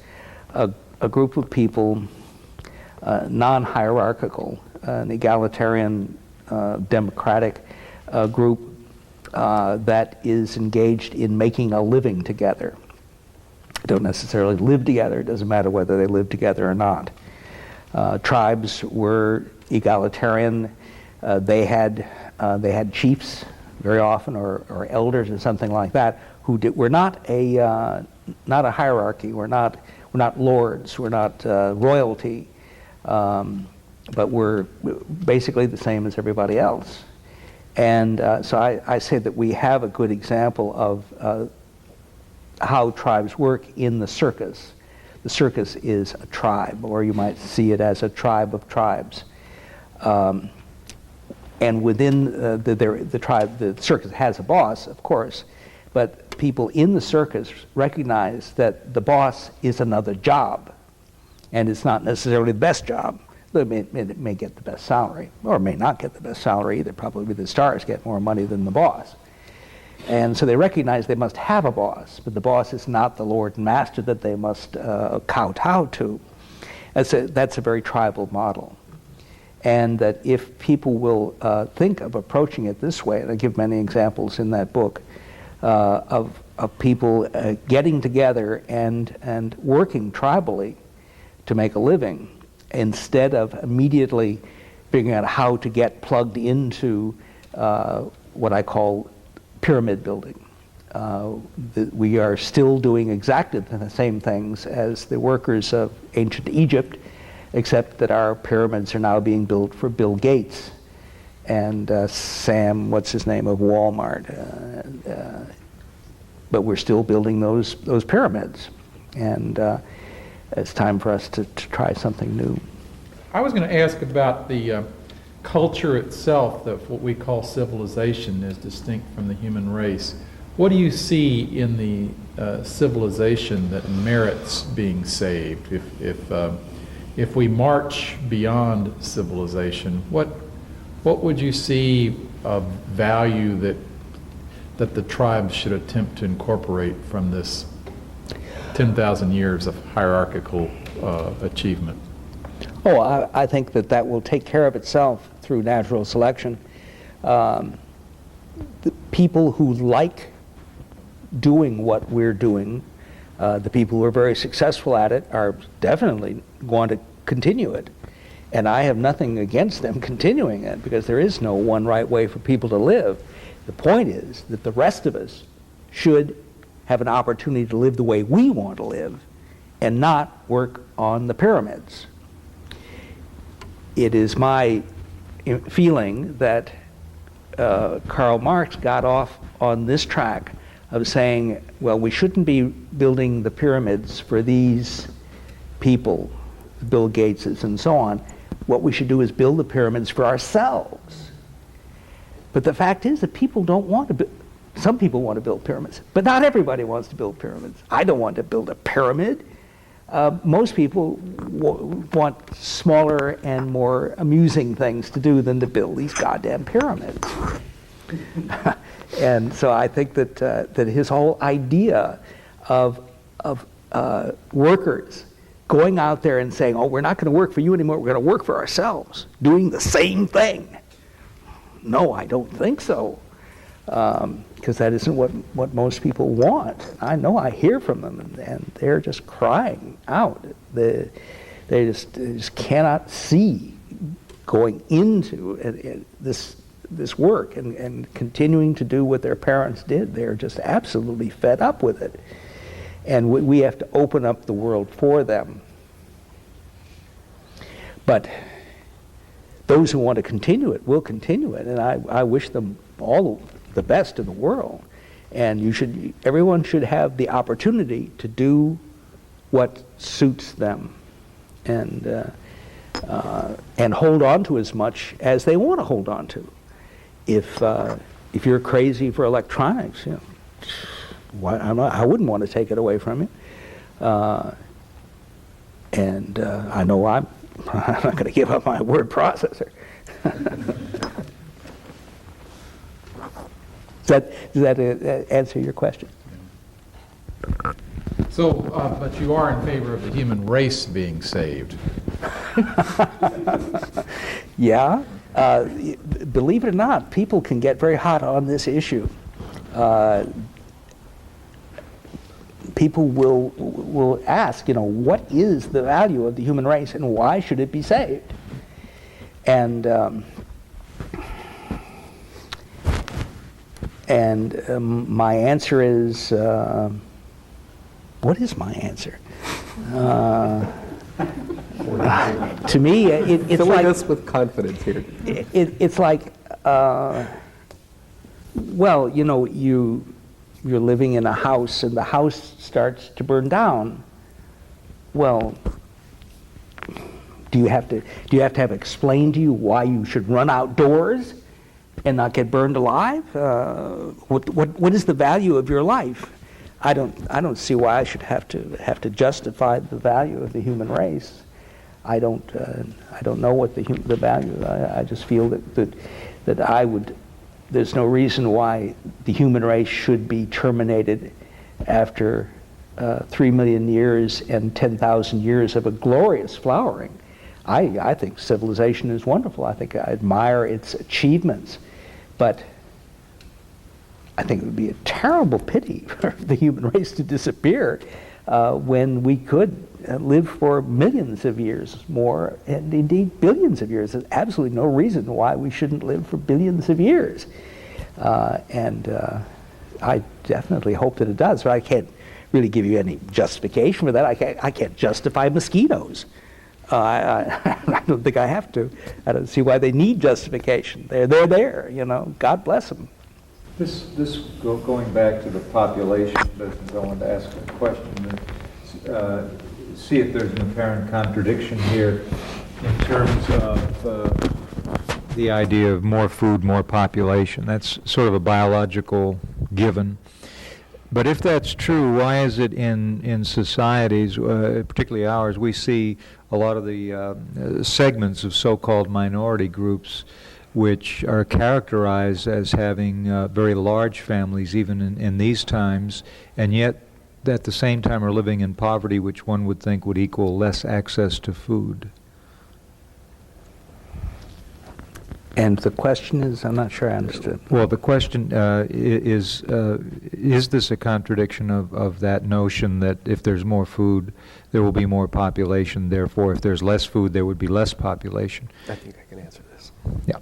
Speaker 1: a group of people, non-hierarchical, an egalitarian, democratic group that is engaged in making a living together. Don't necessarily live together. It doesn't matter whether they live together or not. Tribes were egalitarian. They had chiefs very often, or elders, or something like that, who were not a hierarchy. We're not lords. We're not royalty, but we're basically the same as everybody else. And so I say that we have a good example of how tribes work in the circus. The circus is a tribe, or you might see it as a tribe of tribes. And within the tribe, the circus has a boss, of course, but people in the circus recognize that the boss is another job, and it's not necessarily the best job. It may get the best salary, or may not get the best salary either. Probably the stars get more money than the boss. And so they recognize they must have a boss, but the boss is not the lord and master that they must kowtow to. That's a very tribal model. And that if people will think of approaching it this way, and I give many examples in that book, of people getting together and working tribally to make a living, instead of immediately figuring out how to get plugged into what I call pyramid building. We are still doing exactly the same things as the workers of ancient Egypt, except that our pyramids are now being built for Bill Gates and Sam, what's his name, of Walmart. But we're still building those pyramids. And it's time for us to try something new.
Speaker 8: I was going to ask about the culture itself, that what we call civilization, is distinct from the human race. What do you see in the civilization that merits being saved? If we march beyond civilization, what would you see of value that the tribes should attempt to incorporate from this 10,000 years of hierarchical achievement?
Speaker 1: Oh, I think that will take care of itself through natural selection. The people who like doing what we're doing, the people who are very successful at it, are definitely going to continue it. And I have nothing against them continuing it, because there is no one right way for people to live. The point is that the rest of us should have an opportunity to live the way we want to live and not work on the pyramids. It is my feeling that Karl Marx got off on this track of saying, well, we shouldn't be building the pyramids for these people, Bill Gateses and so on. What we should do is build the pyramids for ourselves. But the fact is that people don't want to build. Some people want to build pyramids, but not everybody wants to build pyramids. I don't want to build a pyramid. Most people want smaller and more amusing things to do than to build these goddamn pyramids. And so I think that his whole idea of workers going out there and saying, oh, we're not going to work for you anymore, we're going to work for ourselves, doing the same thing. No, I don't think so. Because that isn't what most people want. I know, I hear from them, and they're just crying out. They just cannot see going into this work and continuing to do what their parents did. They're just absolutely fed up with it. And we have to open up the world for them. But those who want to continue it will continue it, and I wish them all the best in the world. And everyone should have the opportunity to do what suits them, and hold on to as much as they want to hold on to. If you're crazy for electronics, I wouldn't want to take it away from you. I know I'm not going to give up my word processor. Does that answer your question?
Speaker 8: So, but you are in favor of the human race being saved.
Speaker 1: Yeah. Believe it or not, people can get very hot on this issue. People will ask, what is the value of the human race and why should it be saved? And my answer is, what is my answer? To me, it's
Speaker 2: Filling
Speaker 1: like
Speaker 2: us with confidence here.
Speaker 1: It's like, well, you're living in a house and the house starts to burn down. Well, do you have to have explained to you why you should run outdoors and not get burned alive? What is the value of your life? I don't see why I should have to justify the value of the human race. I don't know what the value. I just feel that I would. There's no reason why the human race should be terminated after 3 million years and 10,000 years of a glorious flowering. I think civilization is wonderful. I think I admire its achievements, but I think it would be a terrible pity for the human race to disappear when we could live for millions of years more, and indeed billions of years. There's absolutely no reason why we shouldn't live for billions of years. I definitely hope that it does, but I can't really give you any justification for that. I can't justify mosquitoes. I don't think I have to. I don't see why they need justification. They're there, God bless them.
Speaker 3: Going back to the population business, I wanted to ask a question. See if there's an apparent contradiction here in terms of
Speaker 9: the idea of more food, more population. That's sort of a biological given. But if that's true, why is it in societies, particularly ours, we see a lot of the segments of so-called minority groups which are characterized as having very large families even in these times, and yet at the same time are living in poverty, which one would think would equal less access to food.
Speaker 1: And the question is, I'm not sure I understood.
Speaker 9: Well, the question is this a contradiction of that notion that if there's more food, there will be more population, therefore if there's less food, there would be less population?
Speaker 2: I think I can answer this.
Speaker 9: Yeah.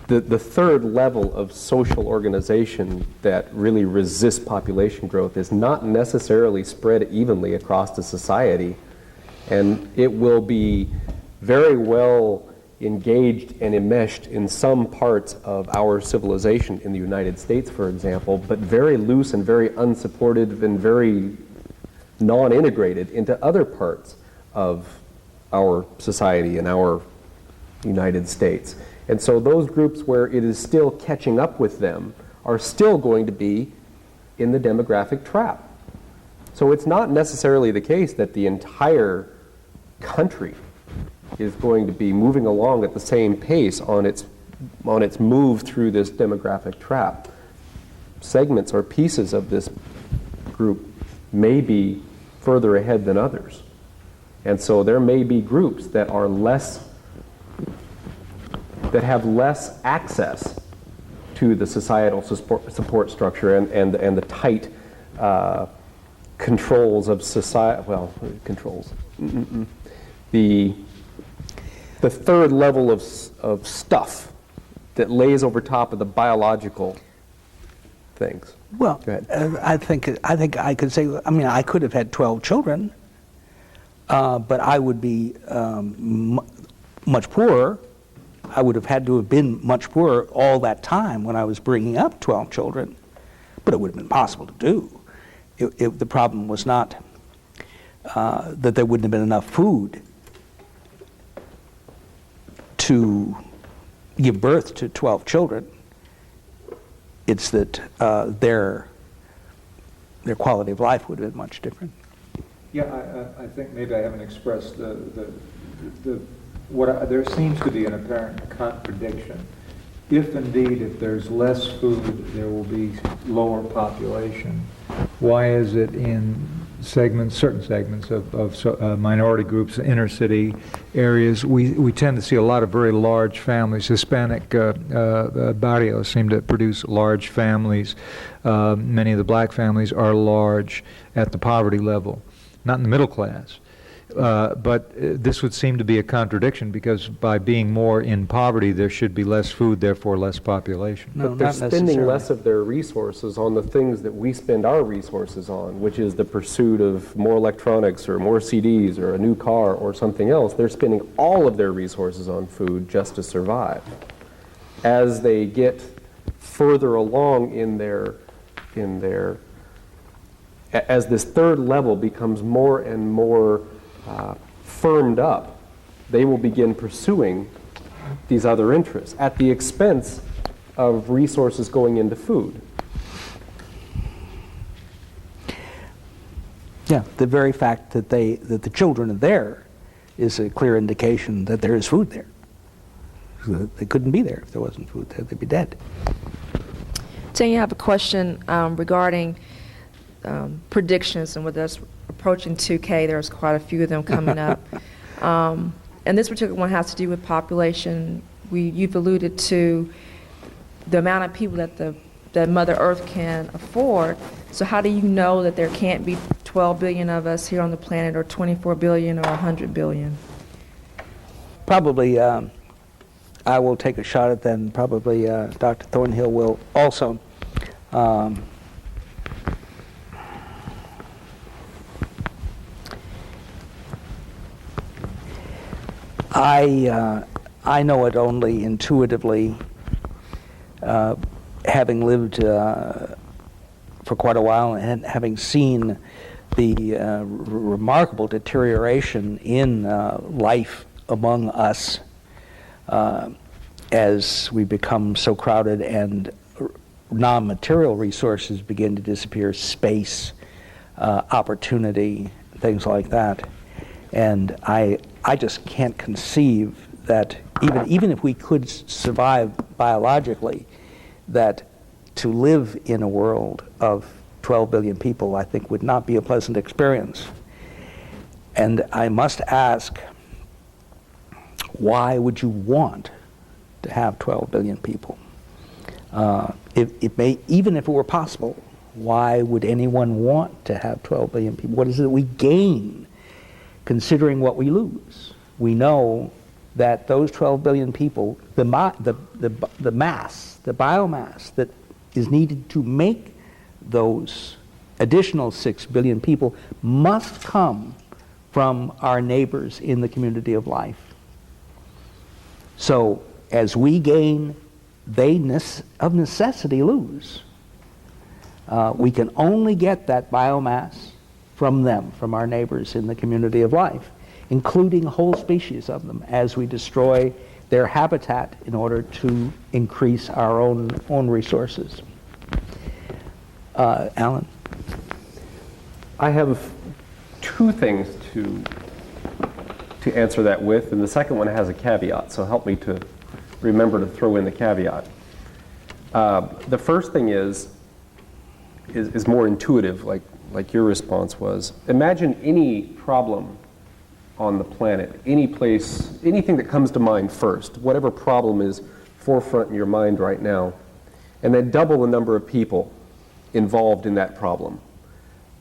Speaker 2: The third level of social organization that really resists population growth is not necessarily spread evenly across the society, and it will be very well engaged and enmeshed in some parts of our civilization in the United States, for example, but very loose and very unsupported and very non-integrated into other parts of our society and our United States. And so those groups where it is still catching up with them are still going to be in the demographic trap. So it's not necessarily the case that the entire country is going to be moving along at the same pace on its move through this demographic trap. Segments or pieces of this group may be further ahead than others. And so there may be groups that are that have less access to the societal support structure and the tight controls of society. Well, controls. The third level of stuff that lays over top of the biological things.
Speaker 1: Well,
Speaker 2: Go ahead.
Speaker 1: I think I could say. I mean, I could have had 12 children, but I would be much poorer. I would have had to have been much poorer all that time when I was bringing up 12 children. but it would have been possible to do. The problem was not that there wouldn't have been enough food to give birth to 12 children. It's that their quality of life would have been much different.
Speaker 3: Yeah, I think maybe I haven't expressed there seems to be an apparent contradiction. If indeed, if there's less food, there will be lower population. Why is it in certain segments of minority groups, inner city areas, we tend to see a lot of very large families? Hispanic barrios seem to produce large families. Many of the black families are large at the poverty level, not in the middle class. But this would seem to be a contradiction, because by being more in poverty, there should be less food, therefore less population.
Speaker 1: No,
Speaker 2: but they're
Speaker 1: not
Speaker 2: spending
Speaker 1: necessarily.
Speaker 2: less of their resources on the things that we spend our resources on, which is the pursuit of more electronics or more CDs or a new car or something else. They're spending all of their resources on food just to survive. As they get further along as this third level becomes more and more firmed up, they will begin pursuing these other interests at the expense of resources going into food.
Speaker 1: Yeah, the very fact that the children are there is a clear indication that there is food there. They couldn't be there if there wasn't food there; they'd be dead.
Speaker 10: Daniel, I have a question regarding predictions, and with us approaching 2K, there's quite a few of them coming up. And this particular one has to do with population. You've alluded to the amount of people that Mother Earth can afford. So how do you know that there can't be 12 billion of us here on the planet, or 24 billion, or 100 billion?
Speaker 1: Probably, I will take a shot at that, and probably Dr. Thornhill will also. I know it only intuitively, having lived for quite a while and having seen the remarkable deterioration in life among us as we become so crowded and non-material resources begin to disappear, space, opportunity, things like that. And I just can't conceive that even if we could survive biologically, that to live in a world of 12 billion people, I think, would not be a pleasant experience. And I must ask, why would you want to have 12 billion people? Even if it were possible, why would anyone want to have 12 billion people? What is it that we gain considering what we lose? We know that those 12 billion people, the mass, the biomass that is needed to make those additional 6 billion people must come from our neighbors in the community of life. So as we gain, they of necessity lose. We can only get that biomass from them, from our neighbors in the community of life, including whole species of them, as we destroy their habitat in order to increase our own resources. Alan?
Speaker 2: I have two things to answer that with, and the second one has a caveat, so help me to remember to throw in the caveat. The first thing is more intuitive, like your response was. Imagine any problem on the planet, any place, anything that comes to mind first, whatever problem is forefront in your mind right now, and then double the number of people involved in that problem.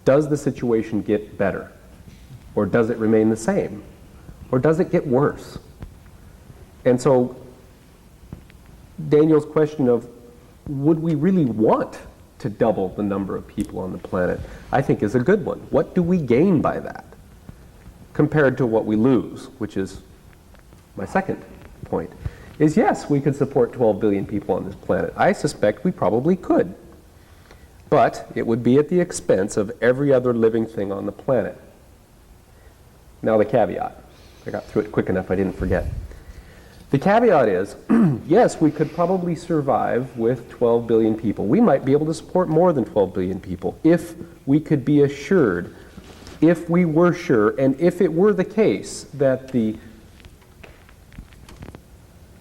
Speaker 2: Does the situation get better? Or does it remain the same? Or does it get worse? And so Daniel's question of, would we really want to double the number of people on the planet, I think is a good one. What do we gain by that compared to what we lose, which is my second point, is yes, we could support 12 billion people on this planet. I suspect we probably could. But it would be at the expense of every other living thing on the planet. Now the caveat. I got through it quick enough I didn't forget. The caveat is, yes, we could probably survive with 12 billion people. We might be able to support more than 12 billion people if we could be assured, if we were sure, and if it were the case that the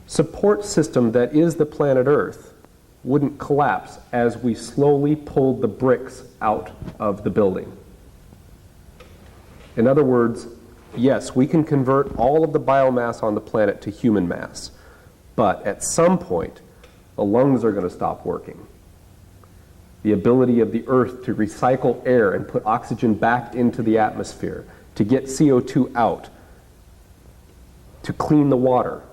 Speaker 2: support system that is the planet Earth wouldn't collapse as we slowly pulled the bricks out of the building. In other words, yes, we can convert all of the biomass on the planet to human mass, but at some point, the lungs are going to stop working. The ability of the Earth to recycle air and put oxygen back into the atmosphere, to get CO2 out, to clean the water,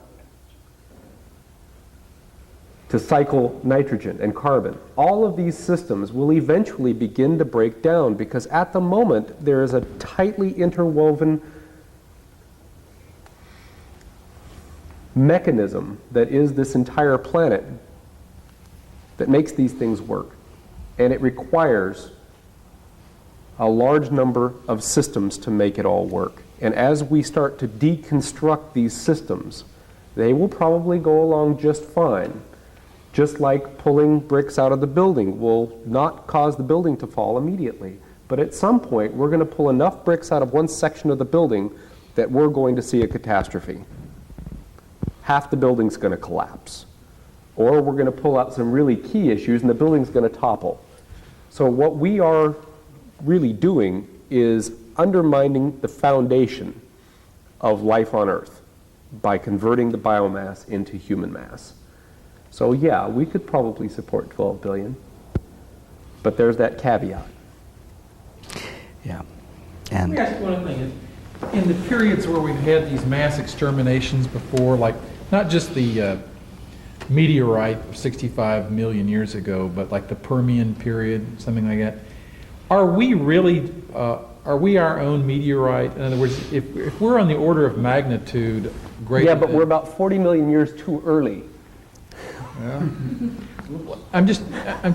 Speaker 2: to cycle nitrogen and carbon. All of these systems will eventually begin to break down because at the moment there is a tightly interwoven mechanism that is this entire planet that makes these things work. And it requires a large number of systems to make it all work. And as we start to deconstruct these systems, they will probably go along just fine. Just like pulling bricks out of the building will not cause the building to fall immediately. But at some point, we're going to pull enough bricks out of one section of the building that we're going to see a catastrophe. Half the building's going to collapse. Or we're going to pull out some really key issues and the building's going to topple. So what we are really doing is undermining the foundation of life on Earth by converting the biomass into human mass. So yeah, we could probably support 12 billion, but there's that caveat.
Speaker 1: Yeah.
Speaker 8: Let me
Speaker 1: And
Speaker 8: ask one thing. In the periods where we've had these mass exterminations before, like not just the meteorite 65 million years ago, but like the Permian period, something like that, are we really, are we our own meteorite? In other words, if we're on the order of magnitude greater
Speaker 2: Yeah, but
Speaker 8: than,
Speaker 2: we're about 40 million years too early.
Speaker 8: I'm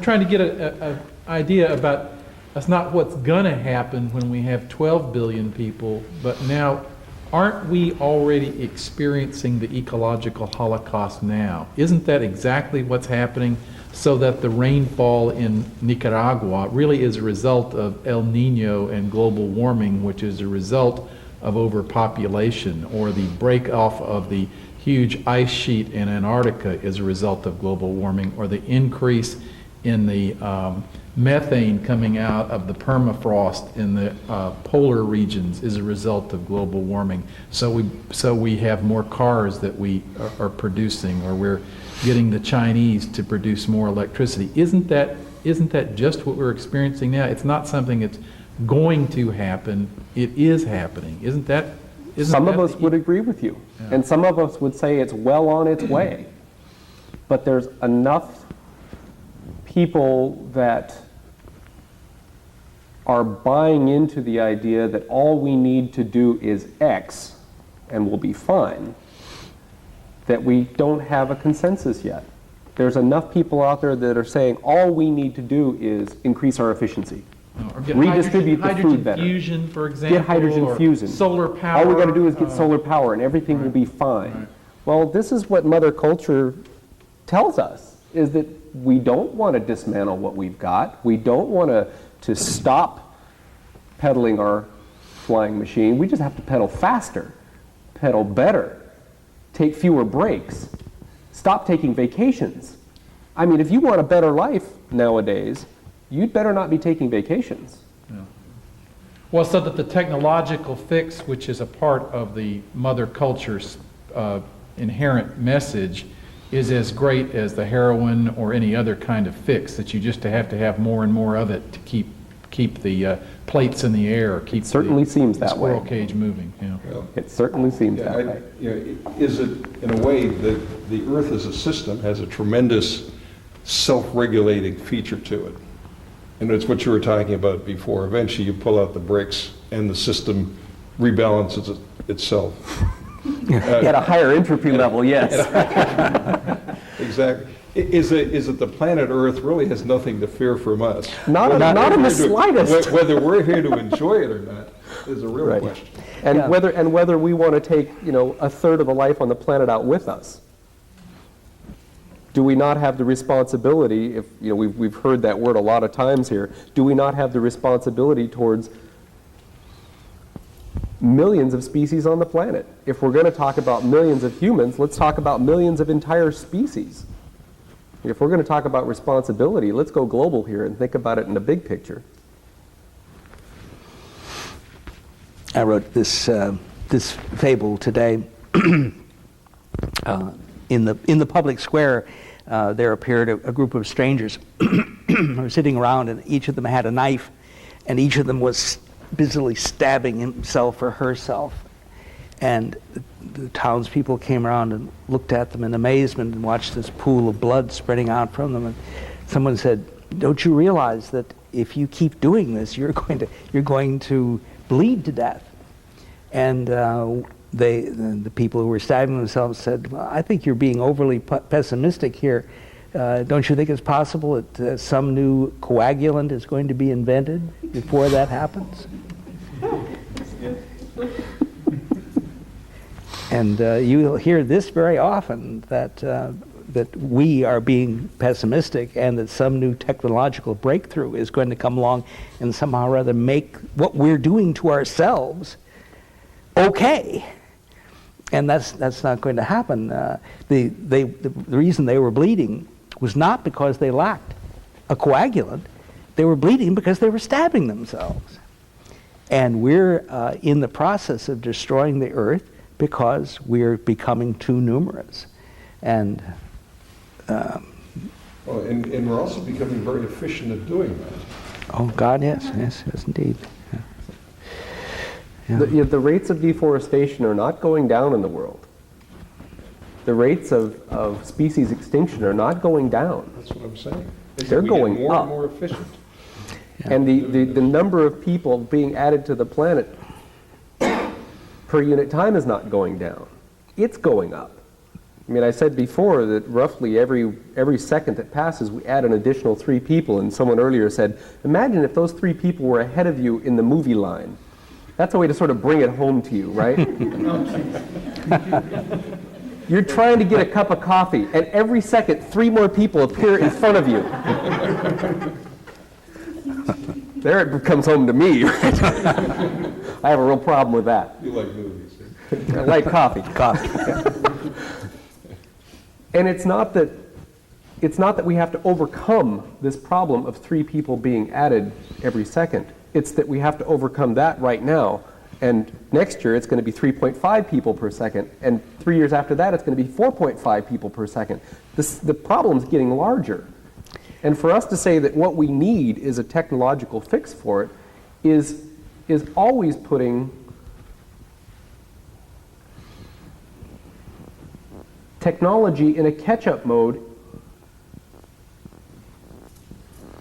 Speaker 8: trying to get an idea about, that's not what's going to happen when we have 12 billion people, but now, aren't we already experiencing the ecological holocaust now? Isn't that exactly what's happening? So that the rainfall in Nicaragua really is a result of El Nino and global warming, which is a result of overpopulation, or the break off of the huge ice sheet in Antarctica is a result of global warming, or the increase in the methane coming out of the permafrost in the polar regions is a result of global warming. So we have more cars that we are producing, or we're getting the Chinese to produce more electricity. Isn't that just what we're experiencing now? It's not something that's going to happen. It is happening. Isn't that?
Speaker 2: Some of us would agree with you, and some of us would say it's well on its way. But there's enough people that are buying into the idea that all we need to do is X and we'll be fine, that we don't have a consensus yet. There's enough people out there that are saying all we need to do is increase our efficiency.
Speaker 8: Or get
Speaker 2: Redistribute the food better.
Speaker 8: Hydrogen fusion, for example.
Speaker 2: Get hydrogen
Speaker 8: or
Speaker 2: fusion.
Speaker 8: Solar power.
Speaker 2: All we got to do is get solar power and everything will
Speaker 8: right.
Speaker 2: be fine.
Speaker 8: Right.
Speaker 2: Well, this is what Mother Culture tells us, is that we don't want to dismantle what we've got. We don't want to stop pedaling our flying machine. We just have to pedal faster, pedal better, take fewer breaks, stop taking vacations. I mean, if you want a better life nowadays, you'd better not be taking vacations.
Speaker 8: Yeah. Well, so that the technological fix, which is a part of the Mother Culture's inherent message, is as great as the heroin or any other kind of fix, that you just have to have more and more of it to keep the plates in the air, keep
Speaker 2: certainly seems
Speaker 8: the
Speaker 2: that way.
Speaker 8: squirrel cage moving. Yeah.
Speaker 6: Well,
Speaker 2: It certainly seems that way.
Speaker 6: Is it, in a way, that the Earth as a system has a tremendous self-regulating feature to it? And it's what you were talking about before. Eventually you pull out the bricks and the system rebalances itself.
Speaker 2: At a higher entropy level, yes.
Speaker 6: exactly. Is it the planet Earth really has nothing to fear from us?
Speaker 2: Not in the slightest.
Speaker 6: Whether we're here to enjoy it or not is a real
Speaker 2: Right.
Speaker 6: question.
Speaker 2: And
Speaker 1: Yeah.
Speaker 2: whether we want to take, a third of the life on the planet out with us. Do we not have the responsibility, if we've heard that word a lot of times here, do we not have the responsibility towards millions of species on the planet? If we're going to talk about millions of humans, let's talk about millions of entire species. If we're going to talk about responsibility, let's go global here and think about it in the big picture.
Speaker 1: I wrote this fable today. In the public square, there appeared a group of strangers who were sitting around, and each of them had a knife, and each of them was busily stabbing himself or herself. And the townspeople came around and looked at them in amazement and watched this pool of blood spreading out from them. And someone said, "Don't you realize that if you keep doing this, you're going to bleed to death?" And the people who were stabbing themselves said, "Well, I think you're being overly pessimistic here. Don't you think it's possible that some new coagulant is going to be invented before that happens?" And you'll hear this very often, that we are being pessimistic and that some new technological breakthrough is going to come along and somehow or other make what we're doing to ourselves okay. And that's not going to happen. The reason they were bleeding was not because they lacked a coagulant. They were bleeding because they were stabbing themselves. And we're in the process of destroying the earth because we're becoming too numerous. And
Speaker 6: and we're also becoming very efficient at doing that.
Speaker 1: oh God, yes, indeed. Yeah.
Speaker 2: The rates of deforestation are not going down in the world. The rates of species extinction are not going down.
Speaker 6: That's what I'm saying.
Speaker 2: They're
Speaker 6: we
Speaker 2: going
Speaker 6: get more
Speaker 2: up.
Speaker 6: and more efficient.
Speaker 1: Yeah.
Speaker 2: And the number of people being added to the planet per unit time is not going down. It's going up. I mean, I said before that roughly every second that passes, we add an additional 3 people. And someone earlier said, imagine if those 3 people were ahead of you in the movie line. That's a way to sort of bring it home to you, right? You're trying to get a cup of coffee, and every second, 3 more people appear in front of you. There it comes home to me, right? I have a real problem with that.
Speaker 6: You like movies.
Speaker 2: I like coffee. And it's not that we have to overcome this problem of 3 people being added every second. It's that we have to overcome that right now. And next year, it's going to be 3.5 people per second. And 3 years after that, it's going to be 4.5 people per second. The problem's getting larger. And for us to say that what we need is a technological fix for it is always putting technology in a catch-up mode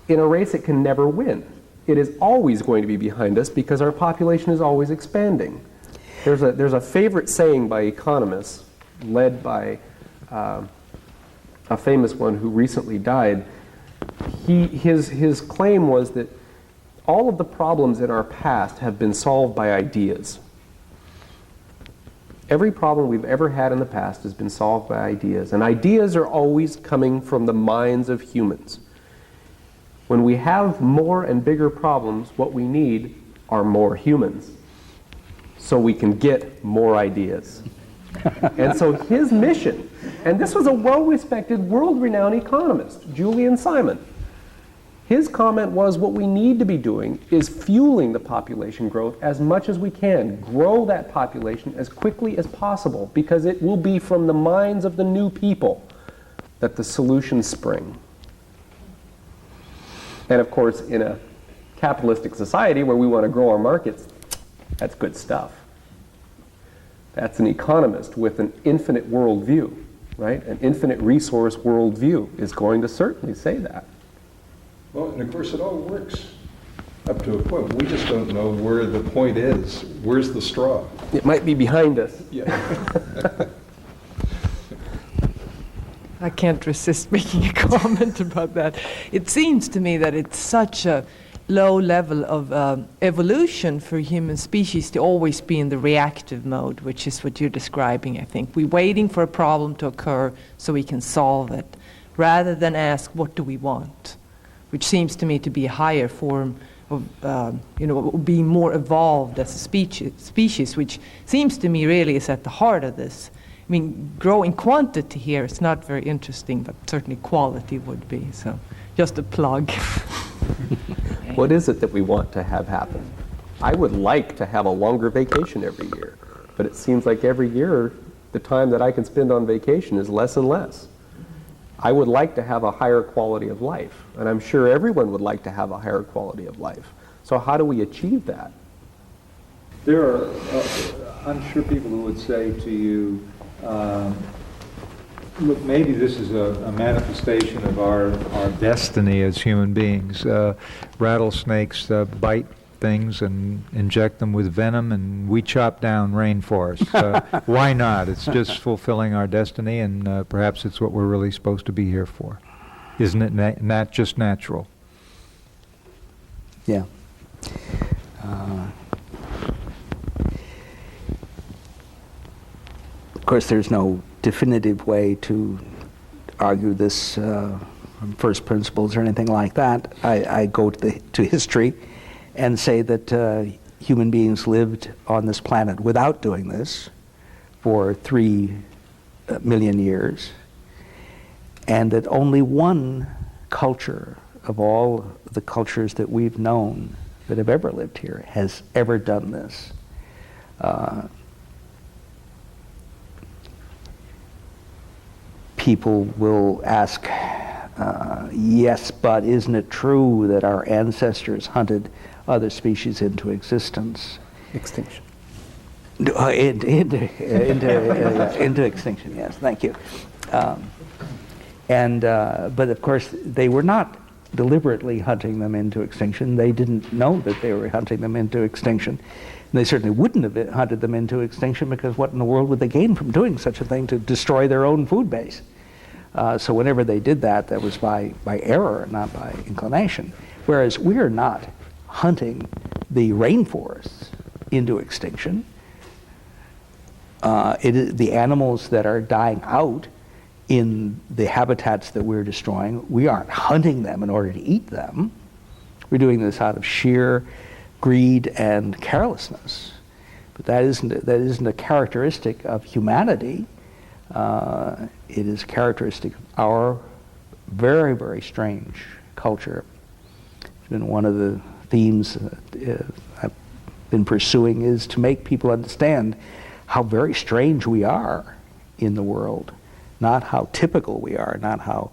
Speaker 2: in a race it can never win. It is always going to be behind us because our population is always expanding. There's a favorite saying by economists, led by a famous one who recently died. His claim was that all of the problems in our past have been solved by ideas. Every problem we've ever had in the past has been solved by ideas, and ideas are always coming from the minds of humans. When we have more and bigger problems, what we need are more humans, so we can get more ideas. And so his mission, and this was a well-respected, world-renowned economist, Julian Simon, his comment was what we need to be doing is fueling the population growth as much as we can. Grow that population as quickly as possible, because it will be from the minds of the new people that the solutions spring. And of course, in a capitalistic society where we want to grow our markets, that's good stuff. That's an economist with an infinite worldview, right? An infinite resource worldview is going to certainly say that.
Speaker 6: Well, and of course it all works up to a point. We just don't know where the point is. Where's the straw?
Speaker 2: It might be behind us.
Speaker 6: Yeah.
Speaker 7: I can't resist making a comment about that. It seems to me that it's such a low level of evolution for human species to always be in the reactive mode, which is what you're describing, I think. We're waiting for a problem to occur so we can solve it, rather than ask, what do we want? Which seems to me to be a higher form of, being more evolved as a species, which seems to me really is at the heart of this. I mean, growing quantity here is not very interesting, but certainly quality would be. So, just a plug.
Speaker 2: What is it that we want to have happen? I would like to have a longer vacation every year, but it seems like every year the time that I can spend on vacation is less and less. I would like to have a higher quality of life, and I'm sure everyone would like to have a higher quality of life. So how do we achieve that?
Speaker 3: There are, I'm sure, people who would say to you, look, maybe this is a manifestation of our
Speaker 9: Destiny as human beings. Rattlesnakes bite things and inject them with venom, and we chop down rainforests. Why not? It's just fulfilling our destiny, and perhaps it's what we're really supposed to be here for. Isn't it not just natural?
Speaker 1: Yeah. Of course, there's no definitive way to argue this from first principles or anything like that. I go to history and say that human beings lived on this planet without doing this for 3 million years, and that only one culture of all the cultures that we've known that have ever lived here has ever done this. People will ask, yes, but isn't it true that our ancestors hunted other species into existence?
Speaker 2: Extinction.
Speaker 1: Into extinction, yes, thank you. But of course, they were not deliberately hunting them into extinction. They didn't know that they were hunting them into extinction. And they certainly wouldn't have hunted them into extinction, because what in the world would they gain from doing such a thing to destroy their own food base? So whenever they did that, that was by error, not by inclination. Whereas we are not hunting the rainforests into extinction. The animals that are dying out in the habitats that we're destroying, we aren't hunting them in order to eat them. We're doing this out of sheer greed and carelessness. But that isn't a characteristic of humanity. It is characteristic of our very, very strange culture. It's been one of the themes I've been pursuing, is to make people understand how very strange we are in the world. Not how typical we are, not how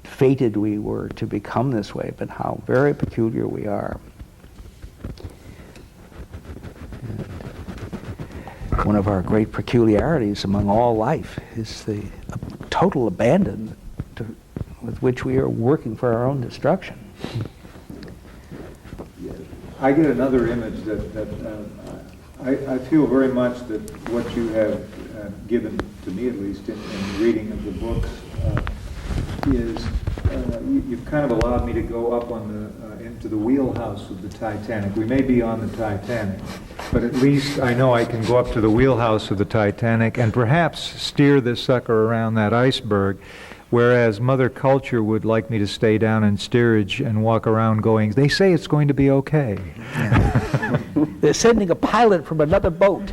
Speaker 1: fated we were to become this way, but how very peculiar we are. And one of our great peculiarities among all life is the total abandon with which we are working for our own destruction.
Speaker 3: I get another image that I feel very much that what you have given to me, at least in reading of the books, is you've kind of allowed me to go up on into the wheelhouse of the Titanic. We may be on the Titanic, but at least I know I can go up to the
Speaker 9: Wheelhouse of the Titanic and perhaps steer this sucker around that iceberg, whereas Mother Culture would like me to stay down in steerage and walk around going, they say it's going to be okay.
Speaker 1: Yeah. They're sending a pilot from another boat.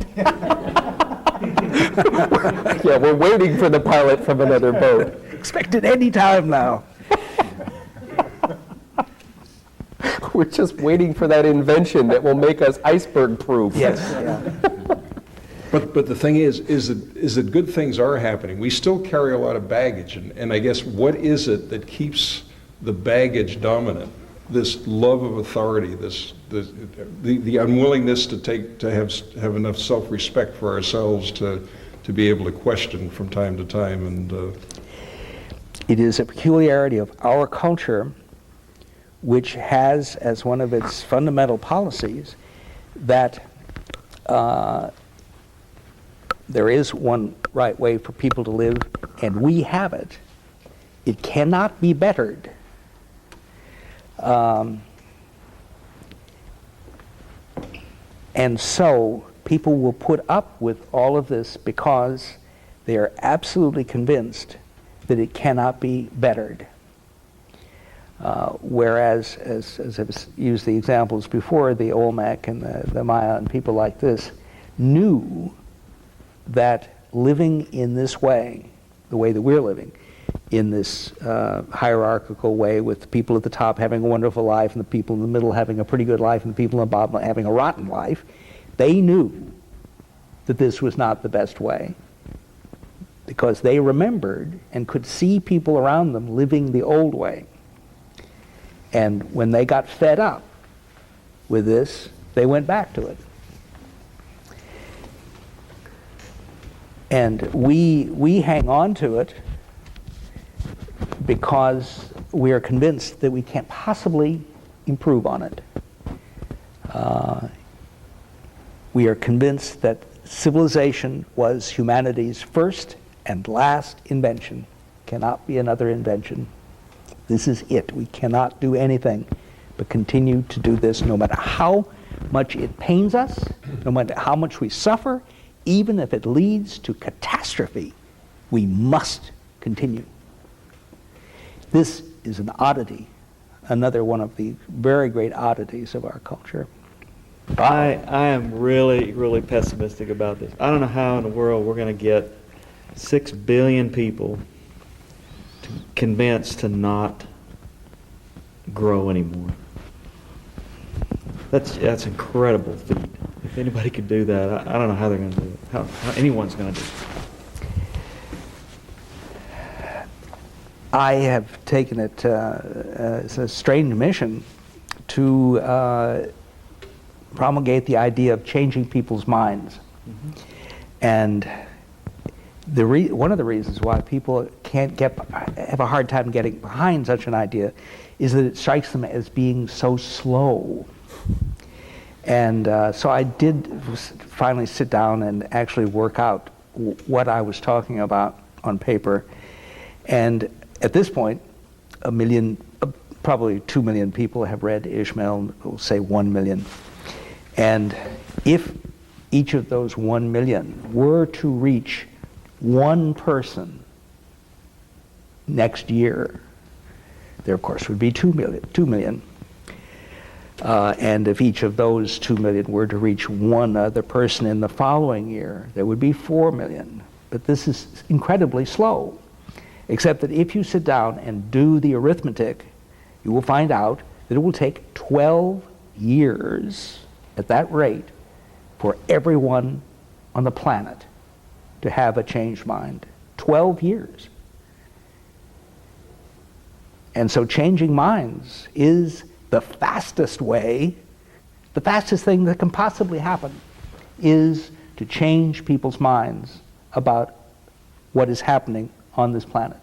Speaker 2: Yeah, we're waiting for the pilot from another boat.
Speaker 1: Expect it any time now.
Speaker 2: We're just waiting for that invention that will make us iceberg-proof.
Speaker 1: Yes. Yeah.
Speaker 6: But the thing is that good things are happening. We still carry a lot of baggage, and I guess what is it that keeps the baggage dominant? This love of authority, the unwillingness to have enough self-respect for ourselves to be able to question from time to time, and
Speaker 1: it is a peculiarity of our culture, which has as one of its fundamental policies that there is one right way for people to live, and we have it, it cannot be bettered. And so people will put up with all of this because they are absolutely convinced that it cannot be bettered. Whereas, as I've used the examples before, the Olmec and the Maya and people like this knew that living in this way, the way that we're living, in this hierarchical way, with the people at the top having a wonderful life and the people in the middle having a pretty good life and the people in the bottom having a rotten life, they knew that this was not the best way, because they remembered and could see people around them living the old way. And when they got fed up with this, they went back to it. And we hang on to it because we are convinced that we can't possibly improve on it. We are convinced that civilization was humanity's first and last invention. Cannot be another invention. This is it. We cannot do anything but continue to do this, no matter how much it pains us, no matter how much we suffer, even if it leads to catastrophe. We must continue. This is an oddity, another one of the very great oddities of our culture.
Speaker 5: I am really, really pessimistic about this. I don't know how in the world we're going to get 6 billion people convinced to not grow anymore. That's incredible feat. If anybody could do that, I don't know how they're going to do it. How anyone's going to do it.
Speaker 1: I have taken it as a strange mission to promulgate the idea of changing people's minds. Mm-hmm. And one of the reasons why people have a hard time getting behind such an idea is that it strikes them as being so slow. And so I did finally sit down and actually work out what I was talking about on paper. And at this point, probably 2 million people have read Ishmael, we'll say 1 million. And if each of those 1 million were to reach one person next year, there of course would be 2 million. And if each of those 2 million were to reach one other person in the following year, there would be 4 million. But this is incredibly slow, except that if you sit down and do the arithmetic, you will find out that it will take 12 years at that rate for everyone on the planet to have a changed mind. 12 years. And so changing minds is the fastest way, the fastest thing that can possibly happen is to change people's minds about what is happening on this planet.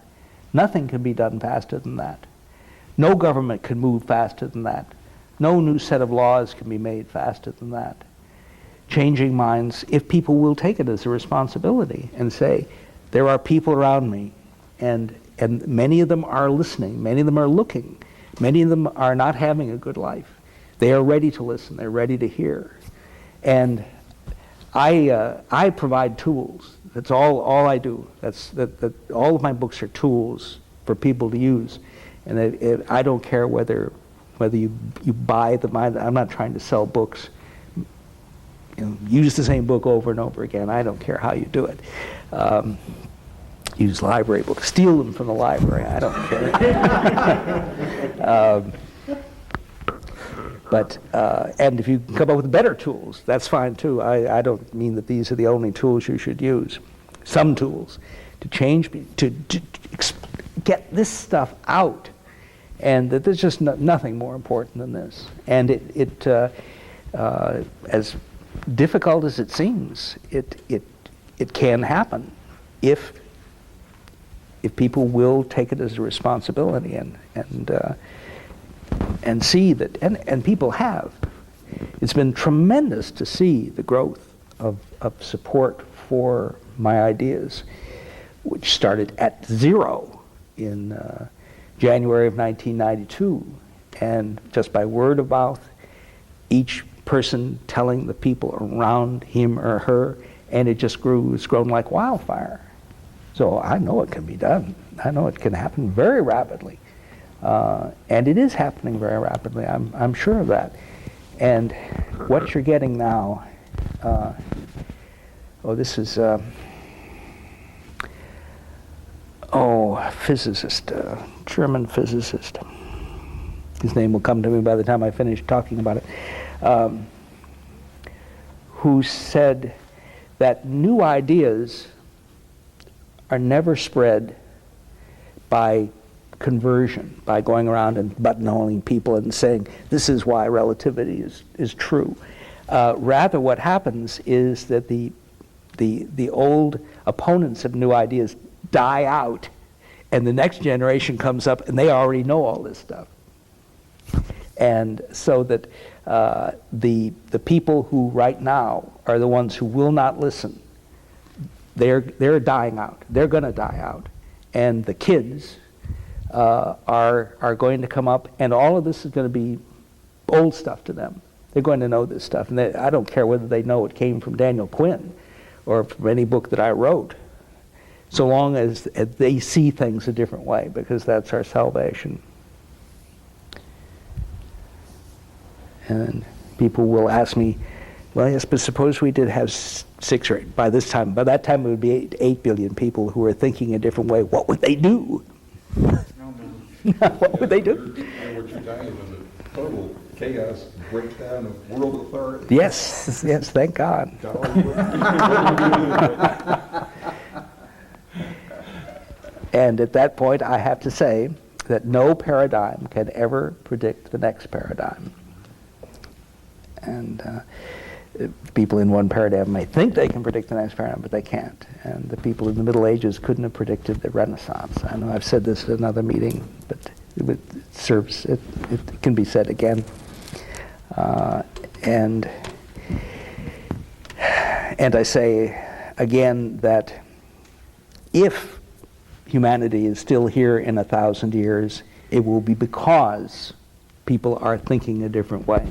Speaker 1: Nothing can be done faster than that. No government can move faster than that. No new set of laws can be made faster than that. Changing minds, if people will take it as a responsibility and say, there are people around me, and many of them are listening, many of them are looking, many of them are not having a good life. They are ready to listen, they're ready to hear. And I provide tools. That's all I do. All of my books are tools for people to use. And I don't care whether you buy them. I'm not trying to sell books. Use the same book over and over again. I don't care how you do it. Use library books. Steal them from the library. I don't care. And if you come up with better tools, that's fine too. I don't mean that these are the only tools you should use. Some tools to change, to get this stuff out, and that there's just nothing more important than this. And it as difficult as it seems, it can happen if people will take it as a responsibility and see that, and people have. It's been tremendous to see the growth of support for my ideas, which started at 0 in January of 1992, and just by word of mouth, each person telling the people around him or her, and it just grew. It's grown like wildfire. So I know it can be done. I know it can happen very rapidly, and it is happening very rapidly. I'm sure of that. And what you're getting now, this is physicist, German physicist. His name will come to me by the time I finish talking about it. Who said that new ideas are never spread by conversion, by going around and buttonholing people and saying, this is why relativity is true. Rather, what happens is that the old opponents of new ideas die out, and the next generation comes up, and they already know all this stuff. And so that the people who right now are the ones who will not listen, they're dying out. They're going to die out. And the kids are going to come up, and all of this is going to be old stuff to them. They're going to know this stuff. And I don't care whether they know it came from Daniel Quinn or from any book that I wrote, so long as they see things a different way, because that's our salvation. And people will ask me, well, yes, but suppose we did have 6 or 8, by that time it would be 8 billion people who are thinking a different way. What would they do? What would they do?
Speaker 6: What you're talking about, the total chaos, breakdown of world authority.
Speaker 1: Yes, thank God. And at that point, I have to say that no paradigm can ever predict the next paradigm. And people in one paradigm may think they can predict the next paradigm, but they can't. And the people in the Middle Ages couldn't have predicted the Renaissance. I know I've said this at another meeting, but it serves. It can be said again. And I say again that if humanity is still here in 1,000 years, it will be because people are thinking a different way.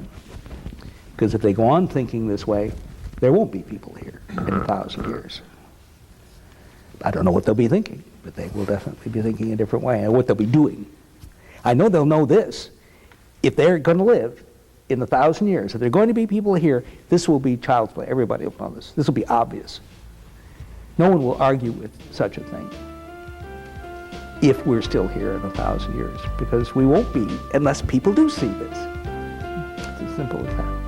Speaker 1: Because if they go on thinking this way, there won't be people here in 1,000 years. I don't know what they'll be thinking, but they will definitely be thinking a different way, and what they'll be doing. I know they'll know this. If they're going to live in 1,000 years, if there are going to be people here, this will be child's play. Everybody will know this. This will be obvious. No one will argue with such a thing if we're still here in 1,000 years, because we won't be unless people do see this. It's as simple as that.